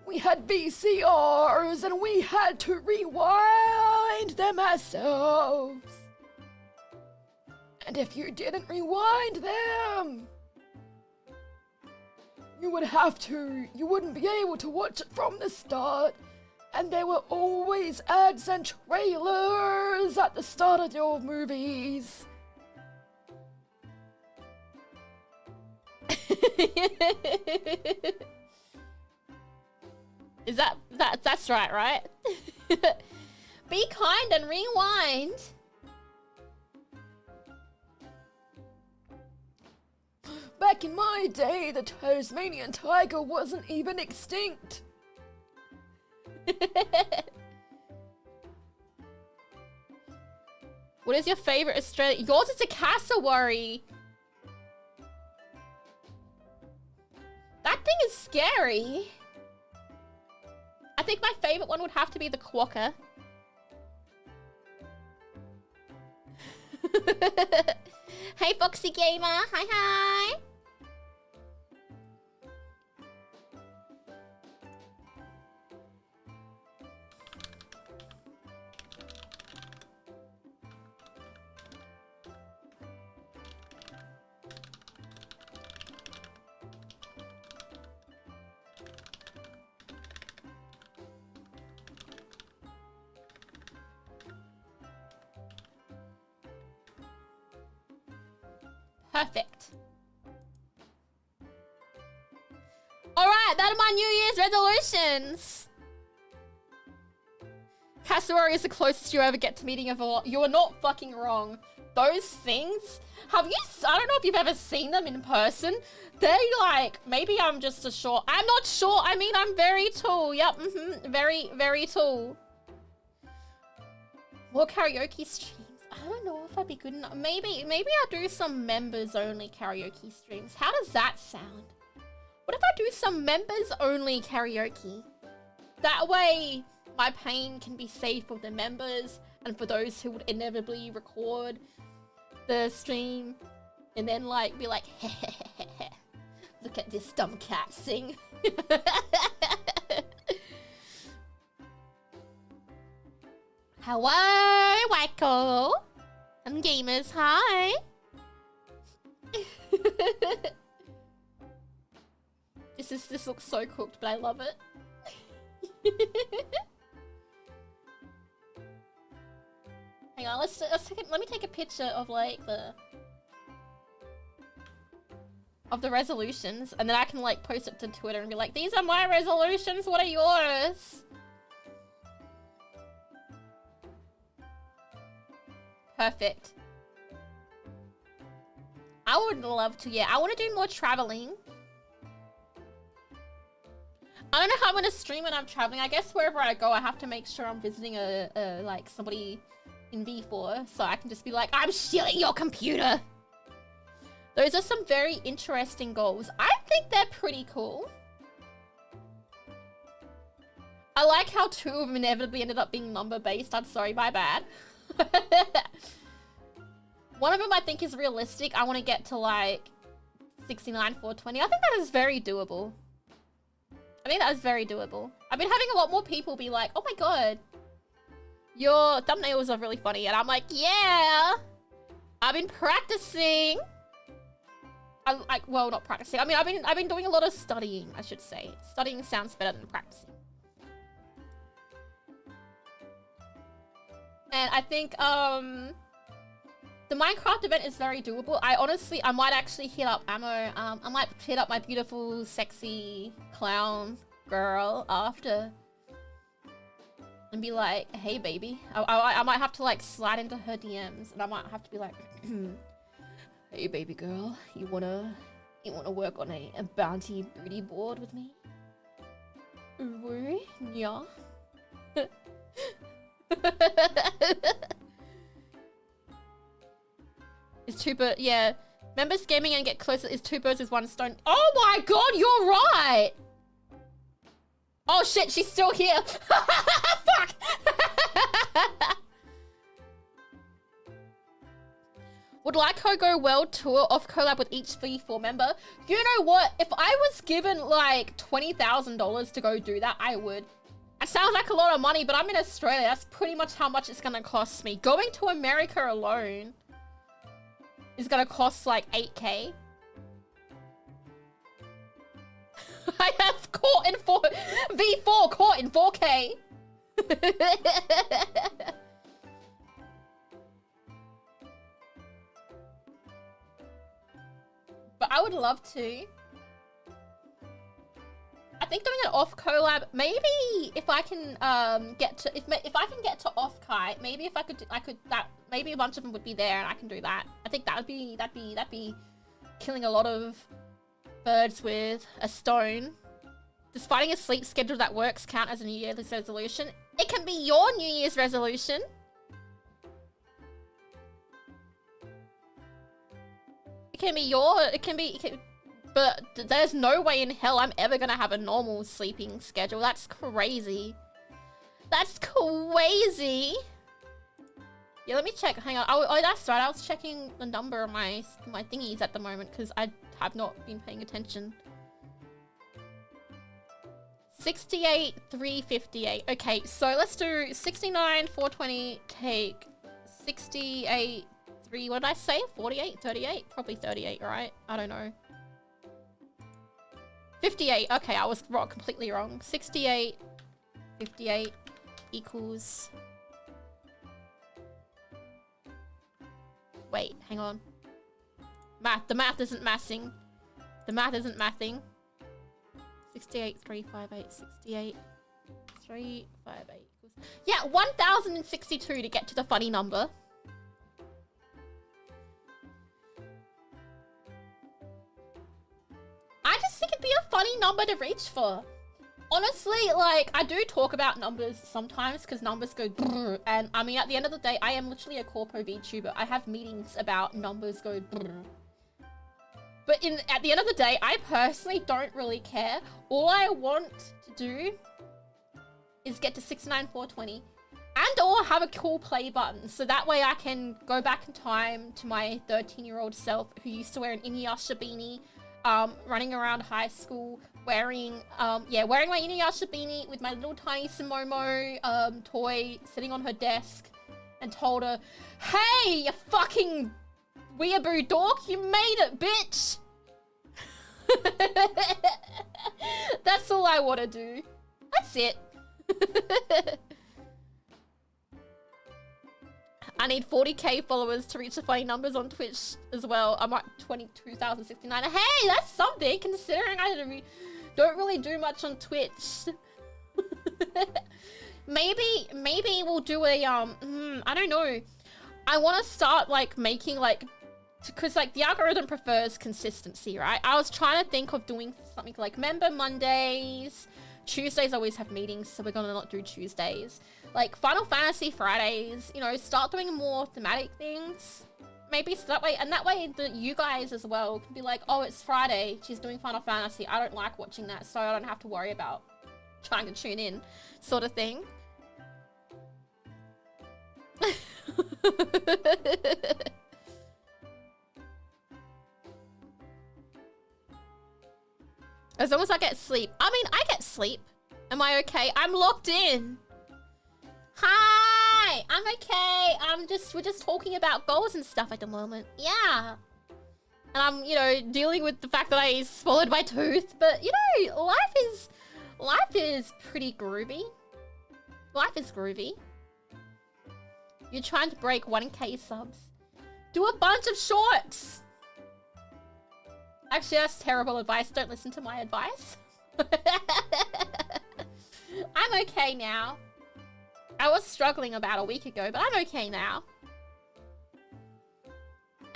We had VCRs and we had to rewind them ourselves. And if you didn't rewind them, you wouldn't be able to watch it from the start. And there were always ads and trailers at the start of your movies. That's right? Be kind and rewind. Back Back in my day, the Tasmanian tiger wasn't even extinct. What is your favorite Australian? Yours is a cassowary. That thing is scary. I think my favorite one would have to be the quokka. Hey, Foxy Gamer. Hi, hi. Perfect. Alright, that are my New Year's resolutions. Cassowary is the closest you ever get to meeting a velo- You are not fucking wrong. Those things, have you, I don't know if you've ever seen them in person. They like, maybe I'm just a short, I'm not short, I mean I'm very tall. Yep, very, very tall. More karaoke streams. I don't know if I'd be good enough. Maybe I'll do some members only karaoke streams. How does that sound? What if I do some members only karaoke? That way my pain can be saved for the members and for those who would inevitably record the stream and then like be like, look at this dumb cat sing. Hello, Lyko. And gamers, hi. This looks so cooked, but I love it. Hang on, let me take a picture of like the resolutions, and then I can like post it to Twitter and be like, these are my resolutions, what are yours? Perfect. I would love to, yeah. I want to do more traveling. I don't know how I'm going to stream when I'm traveling. I guess wherever I go, I have to make sure I'm visiting like somebody in V4, so I can just be like, I'm stealing your computer. Those are some very interesting goals. I think they're pretty cool. I like how 2 of them inevitably ended up being number-based. I'm sorry, my bad. One of them I think is realistic. I want to get to like 69, 420. I think that is very doable. I think that is very doable. I've been having a lot more people be like, oh my god, your thumbnails are really funny. And I'm like, yeah, I've been practicing. Well, not practicing. I mean, I've been doing a lot of studying, I should say. Studying sounds better than practicing. And I think, the Minecraft event is very doable. I might actually hit up Ammo. I might hit up my beautiful, sexy clown girl after and be like, hey, baby. I might have to, like, slide into her DMs, and I might have to be like, hey, baby girl, you wanna work on a bounty booty board with me? Ooh, yeah. Is 2 birds, yeah. Members gaming and get closer is 2 birds with 1 stone. Oh my god, you're right! Oh shit, she's still here. Fuck! Would Lyko go world tour off collab with each V4 member? You know what? If I was given like $20,000 to go do that, I would. It sounds like a lot of money, but I'm in Australia. That's pretty much how much it's gonna cost me. Going to America alone is gonna cost like 8K. I have caught in V4 caught in 4K. But I would love to. I think doing an off collab, maybe if I can get to if I can get to off kite, maybe if I could maybe a bunch of them would be there and I can do that. I think that'd be killing a lot of birds with a stone. Does finding a sleep schedule that works count as a New Year's resolution? It can be your New Year's resolution. But there's no way in hell I'm ever gonna have a normal sleeping schedule. That's crazy. That's crazy. Yeah, let me check. Hang on. Oh, that's right. I was checking the number of my thingies at the moment because I have not been paying attention. 68, 358. Okay, so let's do 69, 420, take 68, 3, what did I say? 48, 38? Probably 38, right? I don't know. 58. Okay, I was wrong, completely wrong. 68, 58 equals... Wait, hang on. Math. The math isn't mathing. The math isn't mathing. 68, 358, 68, 358 equals... Yeah, 1062 to get to the funny number. I just think it'd be a funny number to reach for. Honestly, like, I do talk about numbers sometimes because numbers go brrr, and I mean, at the end of the day, I am literally a corpo VTuber. I have meetings about numbers go brrr. But at the end of the day, I personally don't really care. All I want to do is get to 69,420 and or have a cool play button. So that way I can go back in time to my 13-year-old self who used to wear an Inuyasha beanie, running around high school, wearing my Inuyasha beanie with my little tiny Sumomo toy sitting on her desk and told her, "Hey, you fucking weeaboo dork, you made it, bitch!" That's all I want to do. That's it. I need 40k followers to reach the funny numbers on Twitch as well. I'm at 22,069. Hey, that's something considering I don't really do much on Twitch. maybe we'll do a I don't know. I want to start like making like, because like the algorithm prefers consistency, right? I was trying to think of doing something like member Mondays. Tuesdays always have meetings, so we're gonna not do Tuesdays. Like Final Fantasy Fridays, you know, start doing more thematic things. Maybe so that way, and that way that you guys as well can be like, oh, it's Friday, she's doing Final Fantasy. I don't like watching that, so I don't have to worry about trying to tune in, sort of thing. As long as I get sleep. I mean, I get sleep. Am I okay? I'm locked in. Hi! I'm okay. We're just talking about goals and stuff at the moment. Yeah. And I'm, you know, dealing with the fact that I swallowed my tooth. But, you know, life is pretty groovy. Life is groovy. You're trying to break 1k subs. Do a bunch of shorts. Actually, that's terrible advice. Don't listen to my advice. I'm okay now. I was struggling about a week ago, but I'm okay now.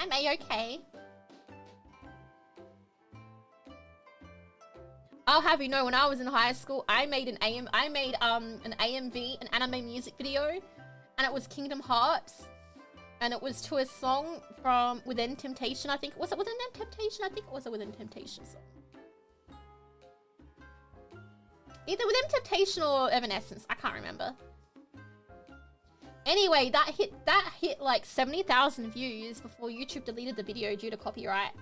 I'm a-okay. I'll have you know, when I was in high school, I made an AMV, an anime music video, and it was Kingdom Hearts. And it was to a song from Within Temptation, I think. Was it Within Temptation? I think it was a Within Temptation song. Either Within Temptation or Evanescence. I can't remember. Anyway, that hit like 70,000 views before YouTube deleted the video due to copyright.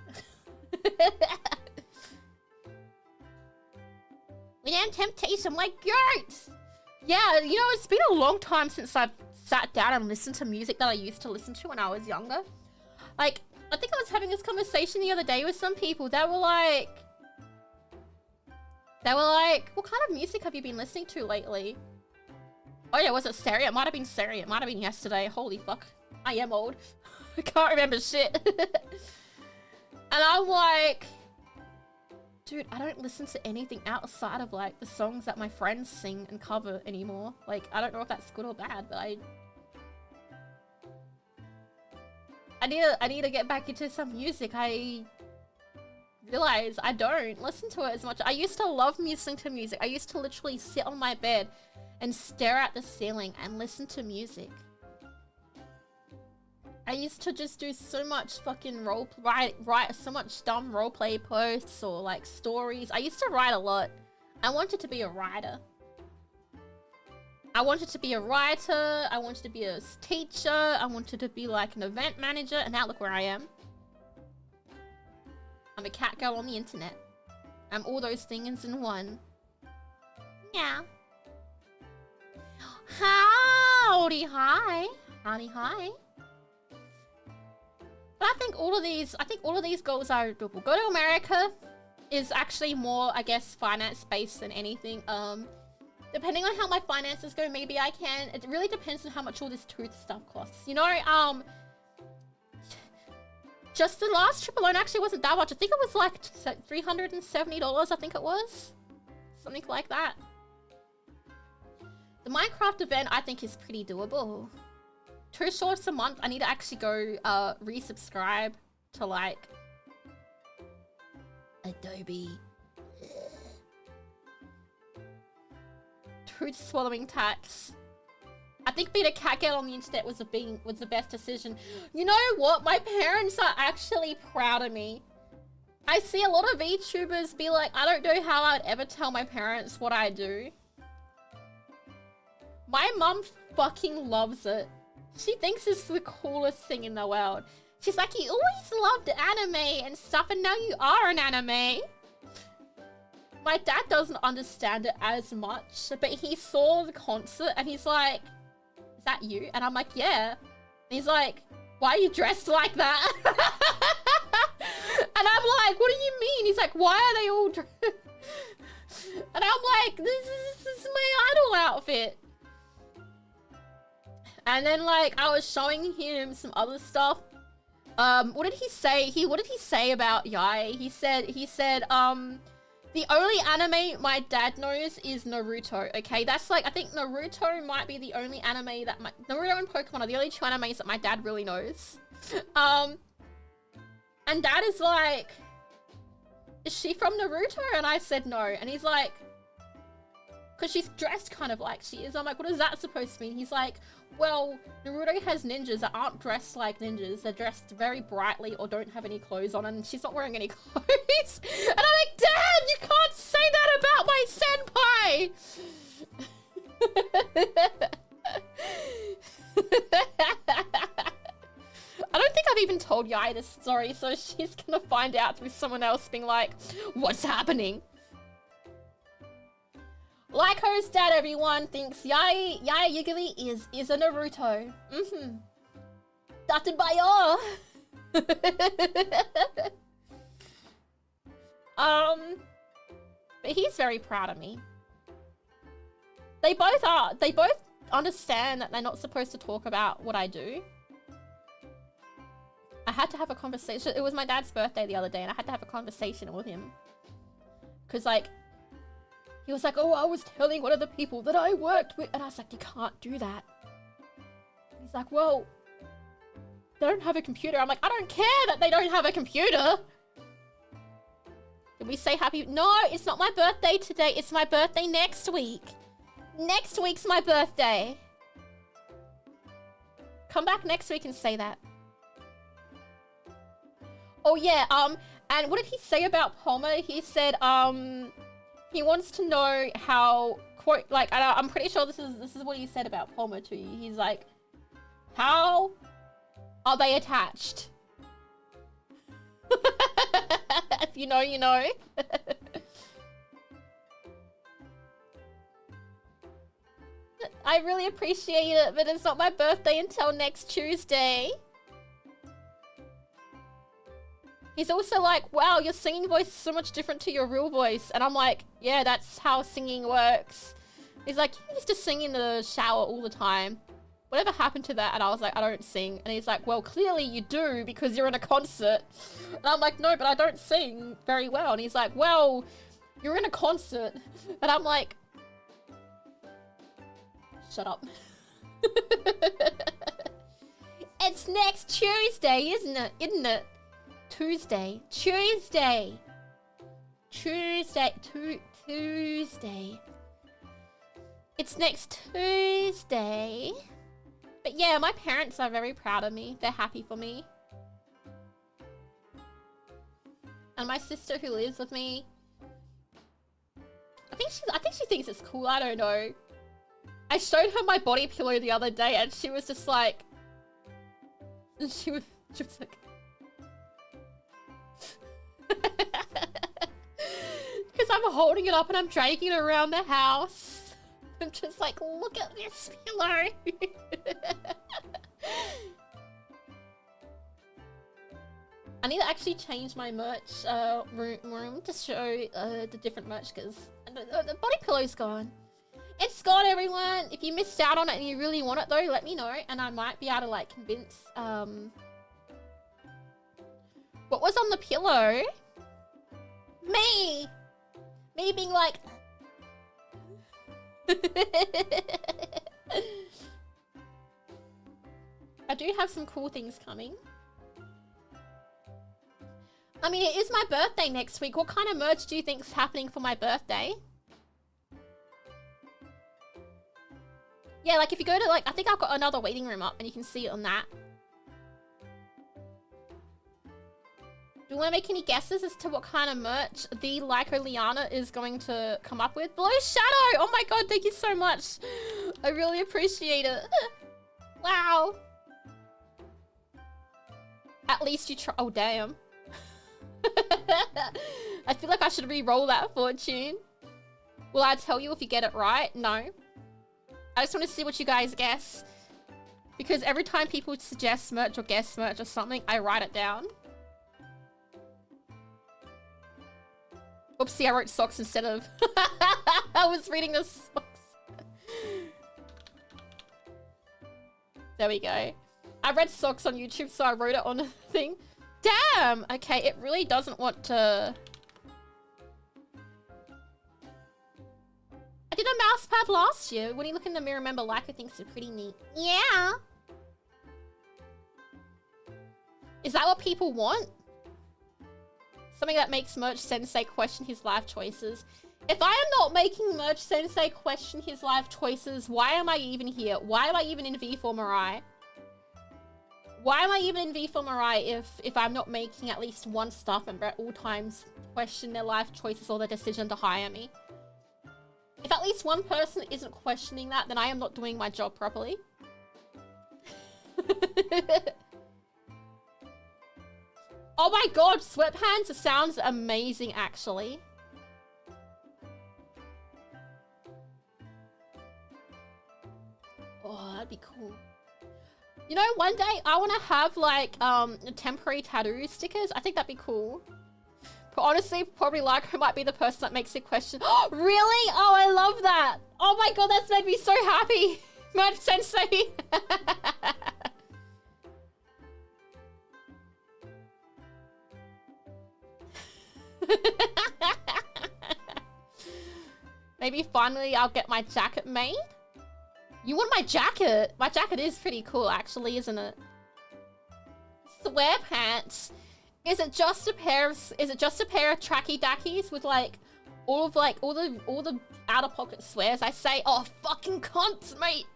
Within Temptation, my goats! Yeah, you know, it's been a long time since I've sat down and listened to music that I used to listen to when I was younger. Like, I think I was having this conversation the other day with some people. They were like, what kind of music have you been listening to lately? Oh yeah, was it Sari? It might have been Sari. It might have been yesterday. Holy fuck. I am old. I can't remember shit. And I'm like, dude, I don't listen to anything outside of like the songs that my friends sing and cover anymore. Like, I don't know if that's good or bad, but I need to get back into some music. realize I don't listen to it as much. I used to love listening to music. I used to literally sit on my bed and stare at the ceiling and listen to music. I used to just do so much fucking write so much dumb roleplay posts or like stories. I used to write a lot. I wanted to be a writer. I wanted to be a writer. I wanted to be a teacher. I wanted to be like an event manager. And now look where I am. I'm a cat girl on the internet. I'm all those things in one. Yeah. Howdy, hi. Howdy, hi. But I think all of these goals are doable. Go to America is actually more, I guess, finance-based than anything. Depending on how my finances go, maybe I can. It really depends on how much all this tooth stuff costs. You know, just the last trip alone actually wasn't that much. I think it was like $370, I think it was. Something like that. The Minecraft event, I think, is pretty doable. $2 a month. I need to actually go resubscribe to like Adobe. Tooth swallowing tax. I think being a cat girl on the internet was the best decision. You know what? My parents are actually proud of me. I see a lot of VTubers be like, I don't know how I'd ever tell my parents what I do. My mum fucking loves it. She thinks it's the coolest thing in the world. She's like, you always loved anime and stuff, and now you are an anime. My dad doesn't understand it as much, but he saw the concert and he's like, is that you? And I'm like, yeah. And he's like, why are you dressed like that? And I'm like, what do you mean? He's like, why are they all dressed? And I'm like, this is my idol outfit. And then, like, I was showing him some other stuff. What did he say? What did he say about Yai? He said, the only anime my dad knows is Naruto, okay? That's like, I think Naruto might be the only anime that Naruto and Pokemon are the only two animes that my dad really knows. And Dad is like, is she from Naruto? And I said no. And he's like, because she's dressed kind of like she is. I'm like, what is that supposed to mean? He's like, well, Naruto has ninjas that aren't dressed like ninjas. They're dressed very brightly or don't have any clothes on, and she's not wearing any clothes. And I'm like, Dad, you can't say that about my senpai! I don't think I've even told Yai this story, so she's gonna find out through someone else being like, what's happening? Lyko's dad, everyone, thinks Yai Yigili is a Naruto. Started by y'all. But he's very proud of me. They both are. They both understand that they're not supposed to talk about what I do. I had to have a conversation. It was my dad's birthday the other day, and I had to have a conversation with him. Because, like, he was like, oh, I was telling one of the people that I worked with. And I was like, you can't do that. And he's like, well, they don't have a computer. I'm like, I don't care that they don't have a computer. Did we say happy? No, it's not my birthday today. It's my birthday next week. Next week's my birthday. Come back next week and say that. Oh, yeah. And what did he say about Palmer? He said, he wants to know how, quote, like, I'm pretty sure this is what he said about Palmer to you. He's like, how are they attached? If you know, you know. I really appreciate it, but it's not my birthday until next Tuesday. He's also like, wow, your singing voice is so much different to your real voice. And I'm like, yeah, that's how singing works. He's like, you used to sing in the shower all the time. Whatever happened to that? And I was like, I don't sing. And he's like, well, clearly you do because you're in a concert. And I'm like, no, but I don't sing very well. And he's like, well, you're in a concert. And I'm like, shut up. It's next Tuesday, isn't it? Tuesday. Tuesday. It's next Tuesday. But yeah, my parents are very proud of me. They're happy for me. And my sister who lives with me, I think she thinks it's cool. I don't know. I showed her my body pillow the other day and she was just like, she was like, because I'm holding it up and I'm dragging it around the house. I'm just like, look at this pillow. I need to actually change my merch room to show the different merch because the body pillow's gone. It's gone, everyone. If you missed out on it and you really want it though, let me know and I might be able to like convince what was on the pillow? Me being like I do have some cool things coming. I mean, it is my birthday next week. What kind of merch do you think is happening for my birthday? Yeah, like if you go to like, I think I've got another waiting room up and you can see it on that. Do you want to make any guesses as to what kind of merch the LykoLianna is going to come up with? Blue Shadow! Oh my god, thank you so much. I really appreciate it. Wow. At least you try. Oh, damn. I feel like I should re-roll that fortune. Will I tell you if you get it right? No. I just want to see what you guys guess. Because every time people suggest merch or guess merch or something, I write it down. Oopsie, I wrote socks instead of... I was reading the socks. There we go. I read socks on YouTube, so I wrote it on a thing. Damn! Okay, it really doesn't want to... I did a mouse pad last year. When you look in the mirror, remember, Lyko thinks it's pretty neat. Yeah! Is that what people want? Something that makes Merch Sensei question his life choices. If I am not making Merch Sensei question his life choices, why am I even here? Why am I even in V4 Mirai? Why am I even in V4 Mirai if I'm not making at least one staff member at all times question their life choices or their decision to hire me? If at least one person isn't questioning that, then I am not doing my job properly. Oh my god, sweatpants sounds amazing, actually. Oh, that'd be cool. You know, one day I want to have like temporary tattoo stickers. I think that'd be cool. But honestly, probably Lyko might be the person that makes it question. Oh, really? Oh, I love that. Oh my god, that's made me so happy. Merch Sensei. Maybe finally I'll get my jacket made. You want my jacket? My jacket is pretty cool, actually, isn't it? Swear pants. Is it just a pair of tracky dackies with like all the out of pocket swears I say? Oh, fucking cunts, mate.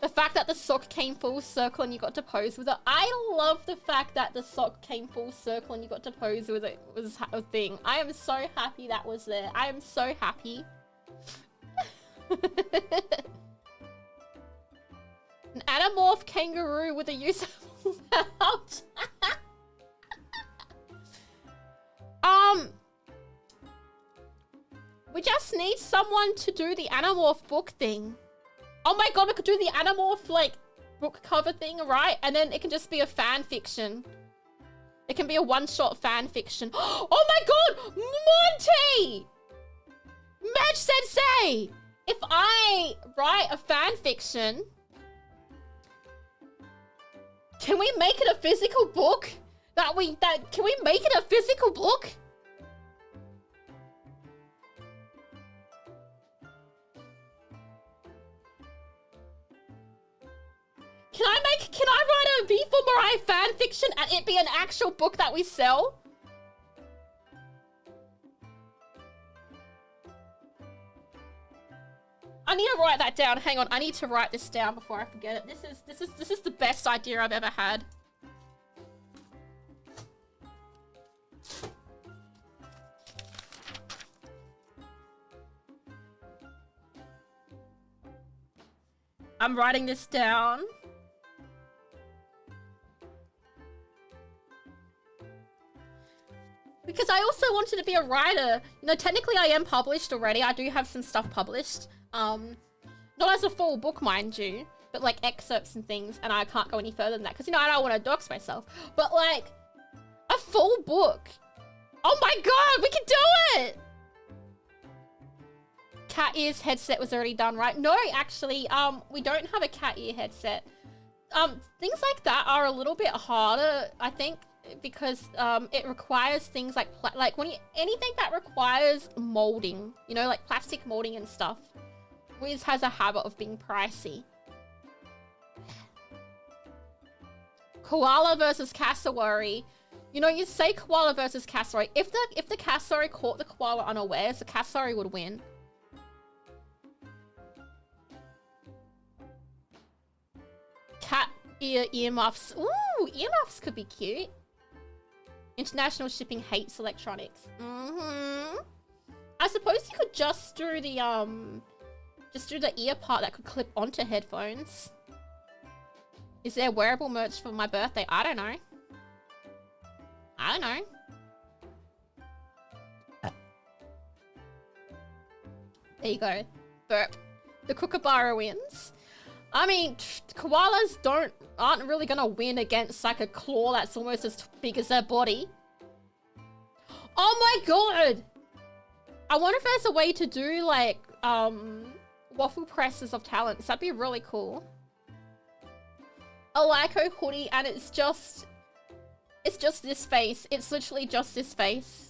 The fact that the sock came full circle and you got to pose with it. I love the fact that the sock came full circle and you got to pose with it was a thing. I am so happy that was there. I am so happy. An anamorph kangaroo with a usable pouch. We just need someone to do the anamorph book thing. Oh my god, we could do the anamorph, like, book cover thing, right? And then it can just be a fan fiction. It can be a one-shot fan fiction. Oh my god! Monty! Merch Sensei! If I write a fan fiction, can we make it a physical book? Can we make it a physical book? Can I write a V4 Mirai fan fiction and it be an actual book that we sell? I need to write that down. Hang on, I need to write this down before I forget it. This is the best idea I've ever had. I'm writing this down. Because I also wanted to be a writer. You know, technically I am published already. I do have some stuff published. Not as a full book, mind you, but like excerpts and things, and I can't go any further than that because, you know, I don't want to dox myself. But like, a full book. Oh my god, we can do it! Cat ears headset was already done, right? No, actually, we don't have a cat ear headset. Things like that are a little bit harder, I think, because it requires things like anything that requires molding, you know, like plastic molding and stuff. Wiz has a habit of being pricey. Koala versus cassowary. You know, you say koala versus cassowary. If the cassowary caught the koala unawares, the cassowary would win. Cat earmuffs. Ooh, earmuffs could be cute. International shipping hates electronics. I suppose you could just do the ear part that could clip onto headphones. Is there wearable merch for my birthday? I don't know. I don't know. There you go. Burp. The kookaburra wins. I mean, koalas aren't really gonna win against like a claw that's almost as big as their body. Oh my god! I wonder if there's a way to do like waffle presses of talents. That'd be really cool. A Lyko hoodie, and it's just this face. It's literally just this face.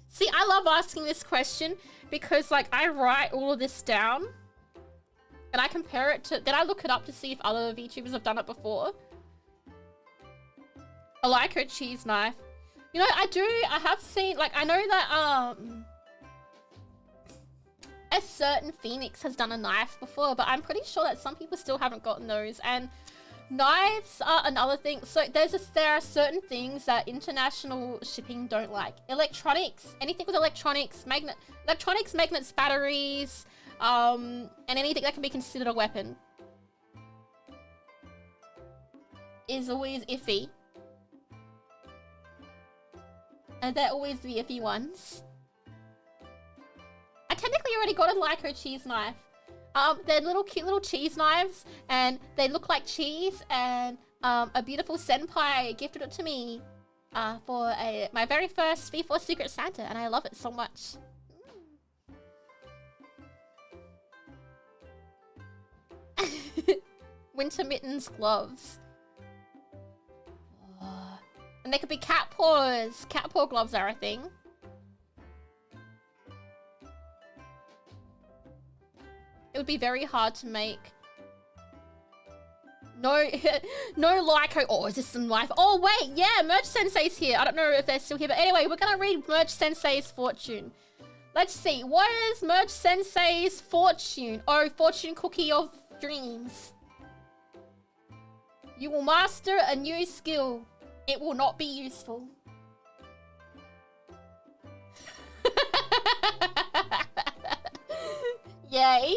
See, I love asking this question because, like, I write all of this down and I compare it to... Then I look it up to see if other VTubers have done it before. A Lyko cheese knife. You know, I have seen... Like, I know that, a certain Phoenix has done a knife before, but I'm pretty sure that some people still haven't gotten those. And knives are another thing. So there are certain things that international shipping don't like. Electronics, anything with electronics, magnets, batteries, and anything that can be considered a weapon is always iffy. And they're always the iffy ones. I technically already got a Lyko cheese knife. They're cute little cheese knives, and they look like cheese, and a beautiful senpai gifted it to me for my very first V4 Secret Santa, and I love it so much. Winter mittens, gloves. Oh. And they could be cat paws. Cat paw gloves are a thing. It would be very hard to make. No, no Lyko. Oh, is this some knife? Oh, wait, yeah, Merch Sensei's here. I don't know if they're still here, but anyway, we're gonna read Merch Sensei's fortune. Let's see, what is Merch Sensei's fortune? Oh, fortune cookie of dreams. You will master a new skill. It will not be useful. Yay.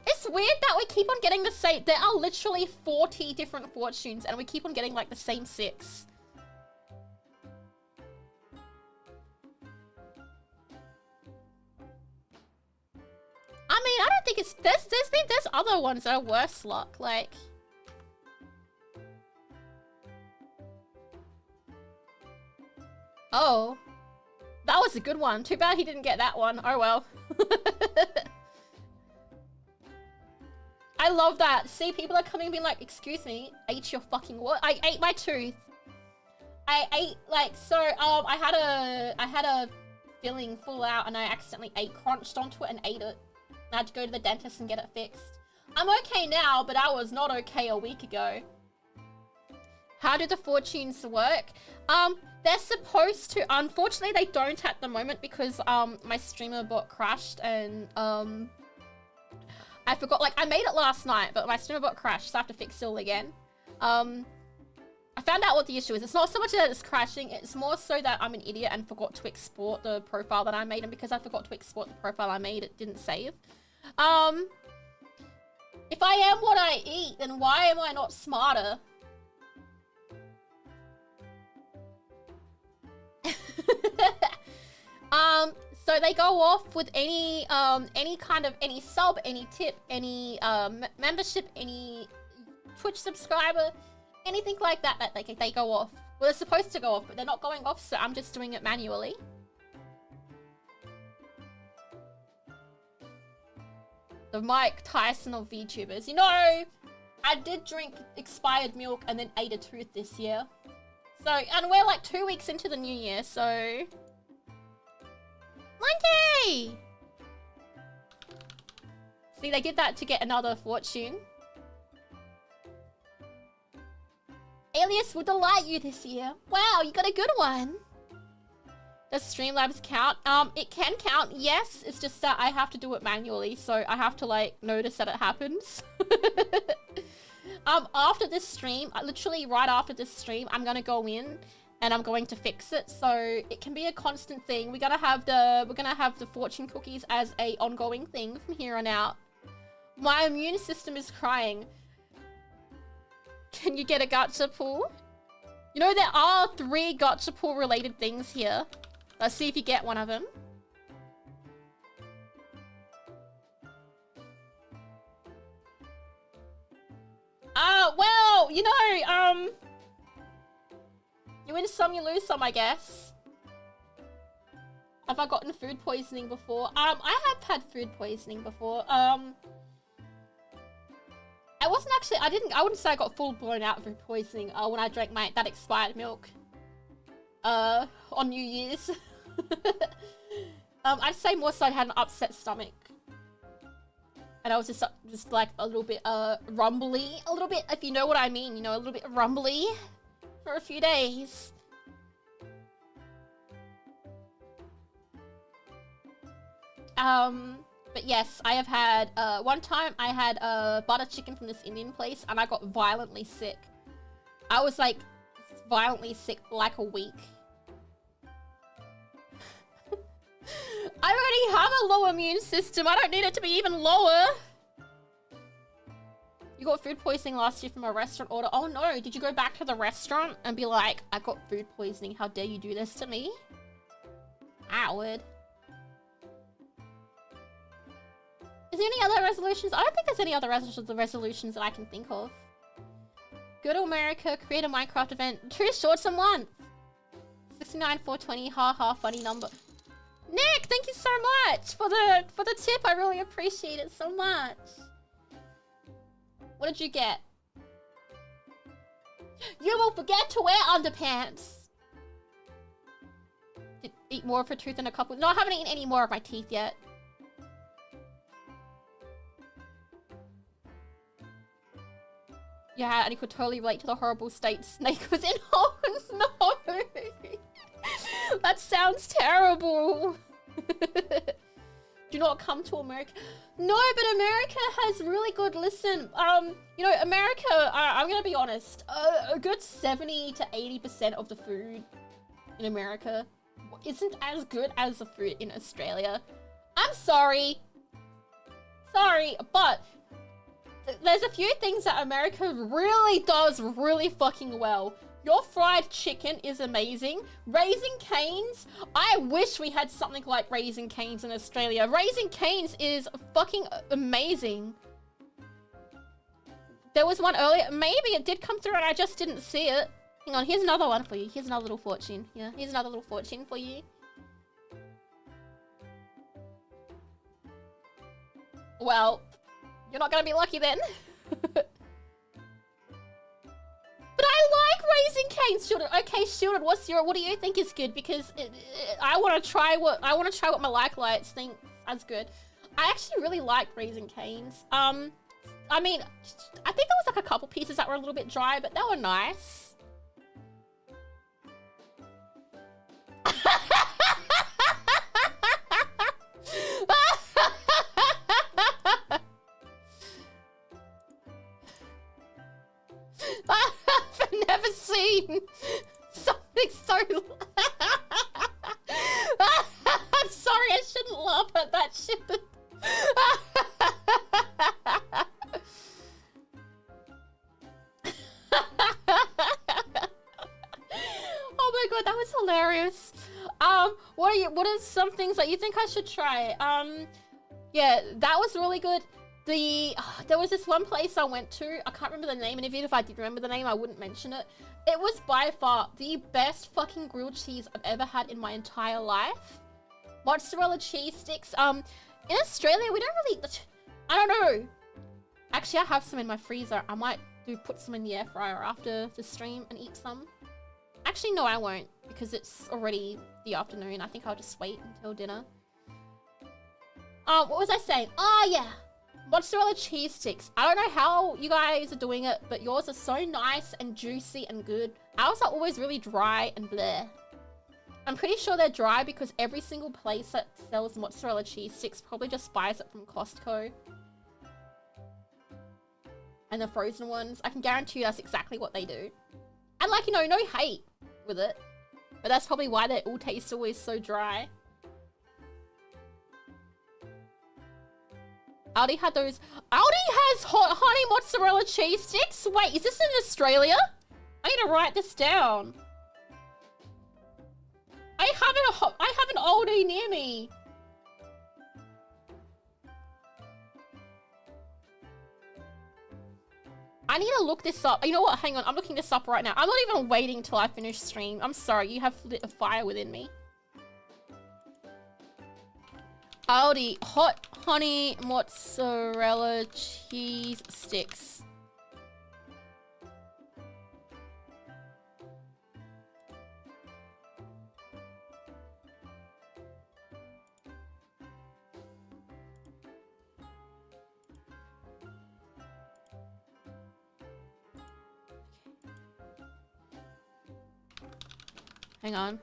It's weird that we keep on getting the same... There are literally 40 different fortunes and we keep on getting like the same 6. I mean, I don't think it's... There's other ones that are worse luck, like... Oh. That was a good one. Too bad he didn't get that one. Oh well. I love that. See, people are coming and being like, excuse me, ate your fucking what? I ate my tooth. I ate, like, so, I had a filling fall out and I accidentally crunched onto it and ate it. I had to go to the dentist and get it fixed. I'm okay now, but I was not okay a week ago. How do the fortunes work? They're supposed to. Unfortunately, they don't at the moment because my streamer bot crashed and I forgot. Like, I made it last night, but my streamer bot crashed, so I have to fix it all again. I found out what the issue is. It's not so much that it's crashing, it's more so that I'm an idiot and forgot to export the profile that I made, and because I forgot to export the profile I made, it didn't save. If I am what I eat, then why am I not smarter? So they go off with any kind of, any sub, any tip, any membership, any Twitch subscriber, anything like that, that they go off. Well, they're supposed to go off, but they're not going off, so I'm just doing it manually. The Mike Tyson of VTubers. You know, I did drink expired milk and then ate a tooth this year. So, and we're like 2 weeks into the new year, so... Monkey! See, they did that to get another fortune. Alias will delight you this year. Wow, you got a good one. Does Streamlabs count? It can count, yes. It's just that I have to do it manually, so I have to, like, notice that it happens. After this stream, literally right after this stream, I'm gonna go in and I'm going to fix it, so it can be a constant thing. We're gonna have the fortune cookies as a ongoing thing from here on out. My immune system is crying. Can you get a gacha pool? You know, there are 3 gacha pool related things here. Let's see if you get one of them. Well, you know, you win some, you lose some, I guess. Have I gotten food poisoning before? I have had food poisoning before. I wasn't actually, I wouldn't say I got full blown out food poisoning when I drank that expired milk on New Year's. I'd say more so I had an upset stomach. And I was just like a little bit rumbly, a little bit, if you know what I mean, you know, a little bit rumbly for a few days. But yes, I have had, one time I had butter chicken from this Indian place and I got violently sick. I was like violently sick for like a week. I already have a low immune system. I don't need it to be even lower. You got food poisoning last year from a restaurant order. Oh no, did you go back to the restaurant and be like, I got food poisoning, how dare you do this to me? Howard. Is there any other resolutions? I don't think there's any other resolutions that I can think of. Go to America, create a Minecraft event. 2 shorts a month. 69,420, haha, funny number. Nick, thank you so much for the tip. I really appreciate it so much. What did you get? You will forget to wear underpants. Did eat more of a tooth in a couple. No, I haven't eaten any more of my teeth yet. Yeah, and he could totally relate to the horrible state Snake was in. Oh no! That sounds terrible. Do not come to America. No, but America has really good, listen, you know, America, I'm gonna be honest, a good 70 to 80% of the food in America isn't as good as the food in Australia. I'm sorry. Sorry, but there's a few things that America really does really fucking well. Your fried chicken is amazing. Raising Cane's, I wish we had something like Raising Cane's in Australia. Raising Cane's is fucking amazing. There was one earlier, maybe it did come through and I just didn't see it. Hang on, here's another one for you. Here's another little fortune. Yeah, here's another little fortune for you. Well, you're not gonna be lucky then. But I like Raising Cane's, Shielded. Okay, Shielded, what do you think is good? Because I want to try what my LykoLianna think is good. I actually really like Raising Cane's. I mean, I think there was like a couple pieces that were a little bit dry, but they were nice. mean? Something so... I'm sorry, I shouldn't laugh at that shit. Oh my god, that was hilarious. What are some things that you think I should try? Yeah, that was really good. There was this one place I went to, I can't remember the name, and even if I did remember the name, I wouldn't mention it. It was by far the best fucking grilled cheese I've ever had in my entire life. Mozzarella cheese sticks. In Australia, we don't really, I don't know. Actually, I have some in my freezer. I might put some in the air fryer after the stream and eat some. Actually, no, I won't, because it's already the afternoon. I think I'll just wait until dinner. What was I saying? Oh, yeah. Mozzarella cheese sticks. I don't know how you guys are doing it, but yours are so nice and juicy and good. Ours are always really dry and bleh. I'm pretty sure they're dry because every single place that sells mozzarella cheese sticks probably just buys it from Costco. And the frozen ones, I can guarantee you that's exactly what they do. And like, you know, no hate with it, but that's probably why they all taste always so dry. Aldi had those. Aldi has hot honey mozzarella cheese sticks? Wait, is this in Australia? I need to write this down. I have an Aldi near me. I need to look this up. You know what? Hang on. I'm looking this up right now. I'm not even waiting till I finish stream. I'm sorry. You have lit a fire within me. Aldi hot honey mozzarella cheese sticks. Hang on.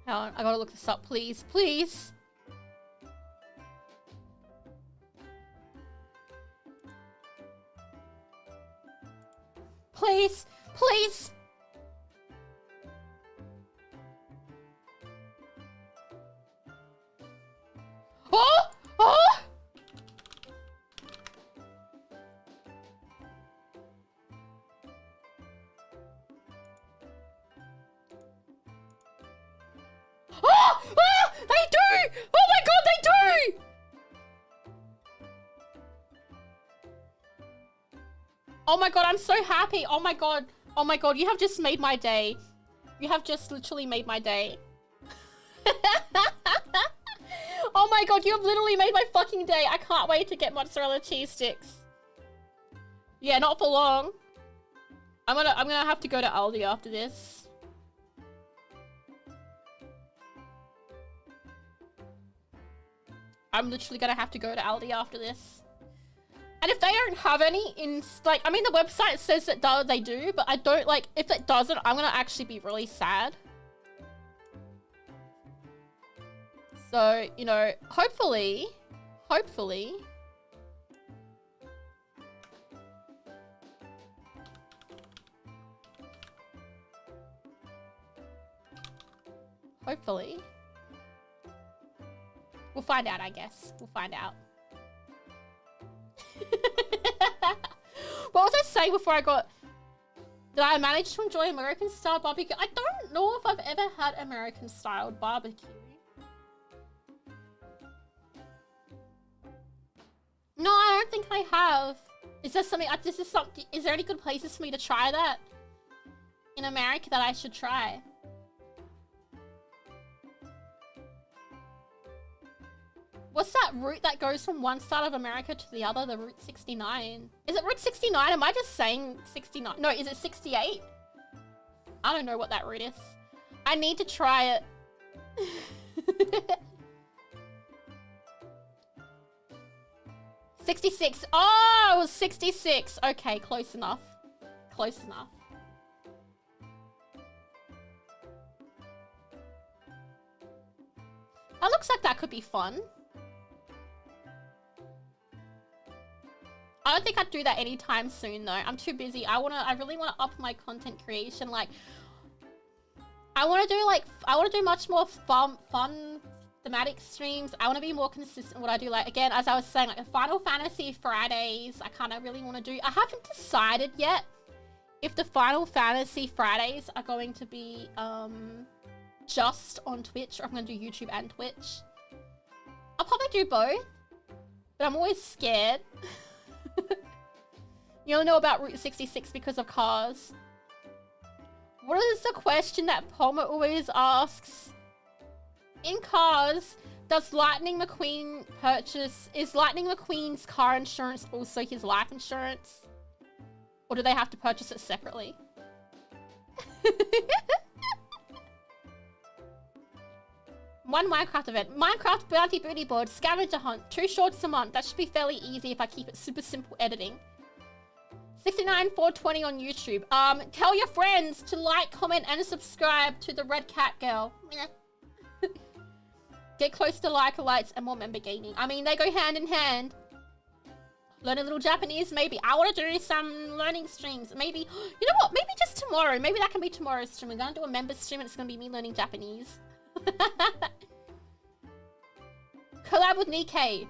Hang on, I gotta look this up, please. Please! Please! Please! Oh! Oh! Oh! Oh! They do! Oh my god, they do! Oh my god, I'm so happy. Oh my god. Oh my god, you have just made my day. You have just literally made my day. Oh my god, you have literally made my fucking day. I can't wait to get mozzarella cheese sticks. Yeah, not for long. I'm gonna have to go to Aldi after this. I'm literally gonna have to go to Aldi after this. And if they don't have any in, like, I mean, the website says that they do, but I don't, like, if it doesn't, I'm gonna actually be really sad. So, you know, hopefully, hopefully, we'll find out, I guess. We'll find out. What was I saying before I got... Did I manage to enjoy American-style barbecue? I don't know if I've ever had American-styled barbecue. No, I don't think I have. Is there something... Is there any good places for me to try that? In America that I should try? What's that route that goes from one side of America to the other? The Route 69. Is it Route 69? Am I just saying 69? No, is it 68? I don't know what that route is. I need to try it. 66. Oh, it was 66. Okay, close enough. Close enough. That looks like that could be fun. I don't think I'd do that anytime soon though. I'm too busy. I really wanna up my content creation. Like, I wanna do much more fun thematic streams. I wanna be more consistent in what I do. Like, again, as I was saying, like Final Fantasy Fridays, I kinda really wanna do. I haven't decided yet if the Final Fantasy Fridays are going to be, just on Twitch, or I'm gonna do YouTube and Twitch. I'll probably do both, but I'm always scared. You only know about Route 66 because of cars. What is the question that Palmer always asks? In Cars, is Lightning McQueen's car insurance also his life insurance? Or do they have to purchase it separately? One Minecraft event. Minecraft Bounty Booty Board. Scavenger Hunt. 2 shorts a month. That should be fairly easy if I keep it super simple editing. 69,420 on YouTube. Tell your friends to like, comment, and subscribe to the Red Cat Girl. Get close to LykoLites and more member gaming. I mean, they go hand in hand. Learn a little Japanese, maybe. I want to do some learning streams. Maybe, you know what? Maybe just tomorrow. Maybe that can be tomorrow's stream. We're going to do a member stream and it's going to be me learning Japanese. Collab with Nikkei.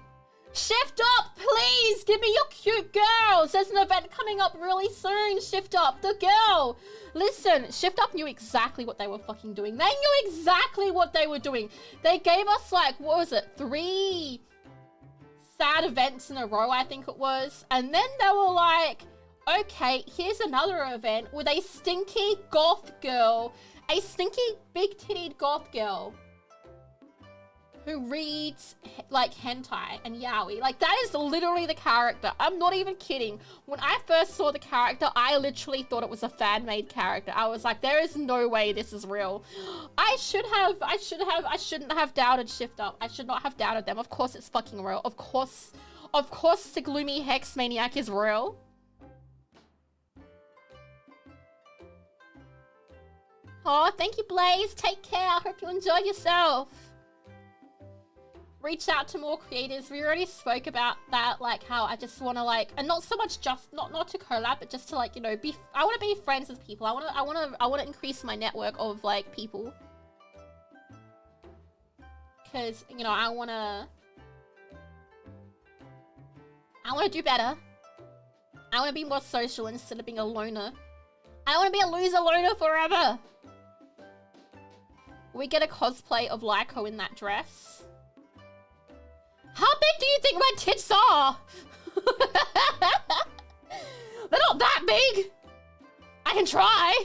Shift Up, please! Give me your cute girls! There's an event coming up really soon, Shift Up, the girl! Listen, Shift Up knew exactly what they were fucking doing. They knew exactly what they were doing. They gave us, like, what was it? 3 sad events in a row, I think it was. And then they were like, okay, here's another event with a stinky goth girl. A stinky big-tittied goth girl who reads like hentai and yaoi. Like, that is literally the character. I'm not even kidding. When I first saw the character, I literally thought it was a fan-made character. I was like, there is no way this is real. I shouldn't have doubted Shift Up. I should not have doubted them. Of course it's fucking real. Of course the gloomy hex maniac is real. Oh, thank you, Blaze. Take care. I hope you enjoy yourself. Reach out to more creators. We already spoke about that, like how I just want to like, and not so much just not to collab, but just to like, you know, I want to be friends with people. I want to increase my network of like people, because you know I want to do better. I want to be more social instead of being a loner. I want to be a loser loner forever. We get a cosplay of Lyko in that dress. How big do you think my tits are? They're not that big. I can try.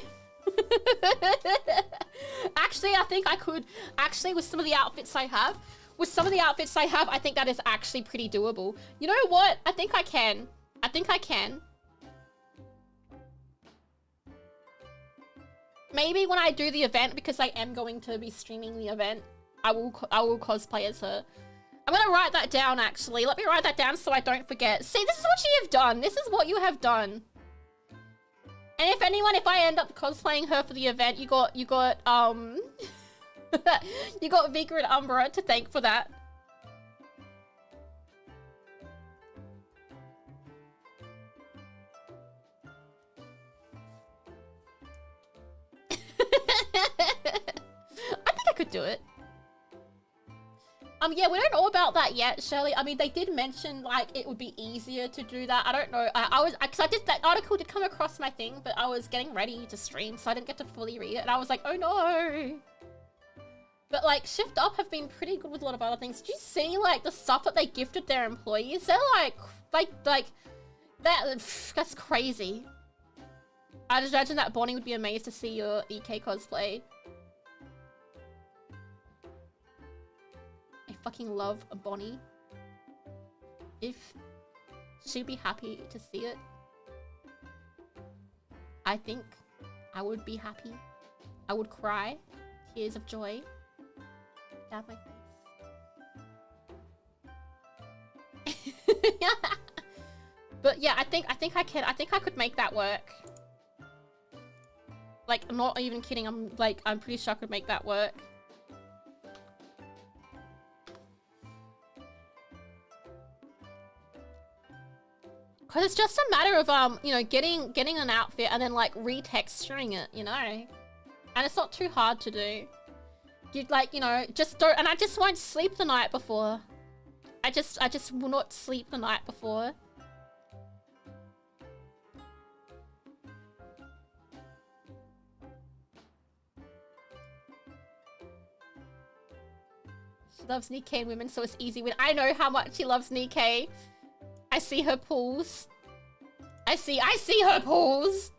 Actually, I think I could. Actually, with some of the outfits I have, I think that is actually pretty doable. You know what? I think I can. Maybe when I do the event, because I am going to be streaming the event, I will cosplay as her. I'm gonna write that down, actually. Let me write that down so I don't forget. See, this is what you have done. This is what you have done. And if I end up cosplaying her for the event, you got you got Vika and Umbra to thank for that. I think I could do it. Yeah, we don't know about that yet, Shirley. I mean, they did mention, like, it would be easier to do that. I don't know. That article did come across my thing, but I was getting ready to stream, so I didn't get to fully read it. And I was like, oh no. But, like, Shift Up have been pretty good with a lot of other things. Did you see, like, the stuff that they gifted their employees? They're that's crazy. I just imagine that Bonnie would be amazed to see your EK cosplay. I fucking love a Bonnie. If she'd be happy to see it, I think I would be happy. I would cry tears of joy down my face. But yeah, I think I could make that work. Like, I'm not even kidding. I'm pretty sure I could make that work. Because it's just a matter of, you know, getting an outfit and then, like, retexturing it, you know? And it's not too hard to do. You'd, like, you know, just don't... And I just won't sleep the night before. I just will not sleep the night before. She loves Nikkei women, so it's easy win. I know how much she loves Nikkei. I see her pools. I see her pools.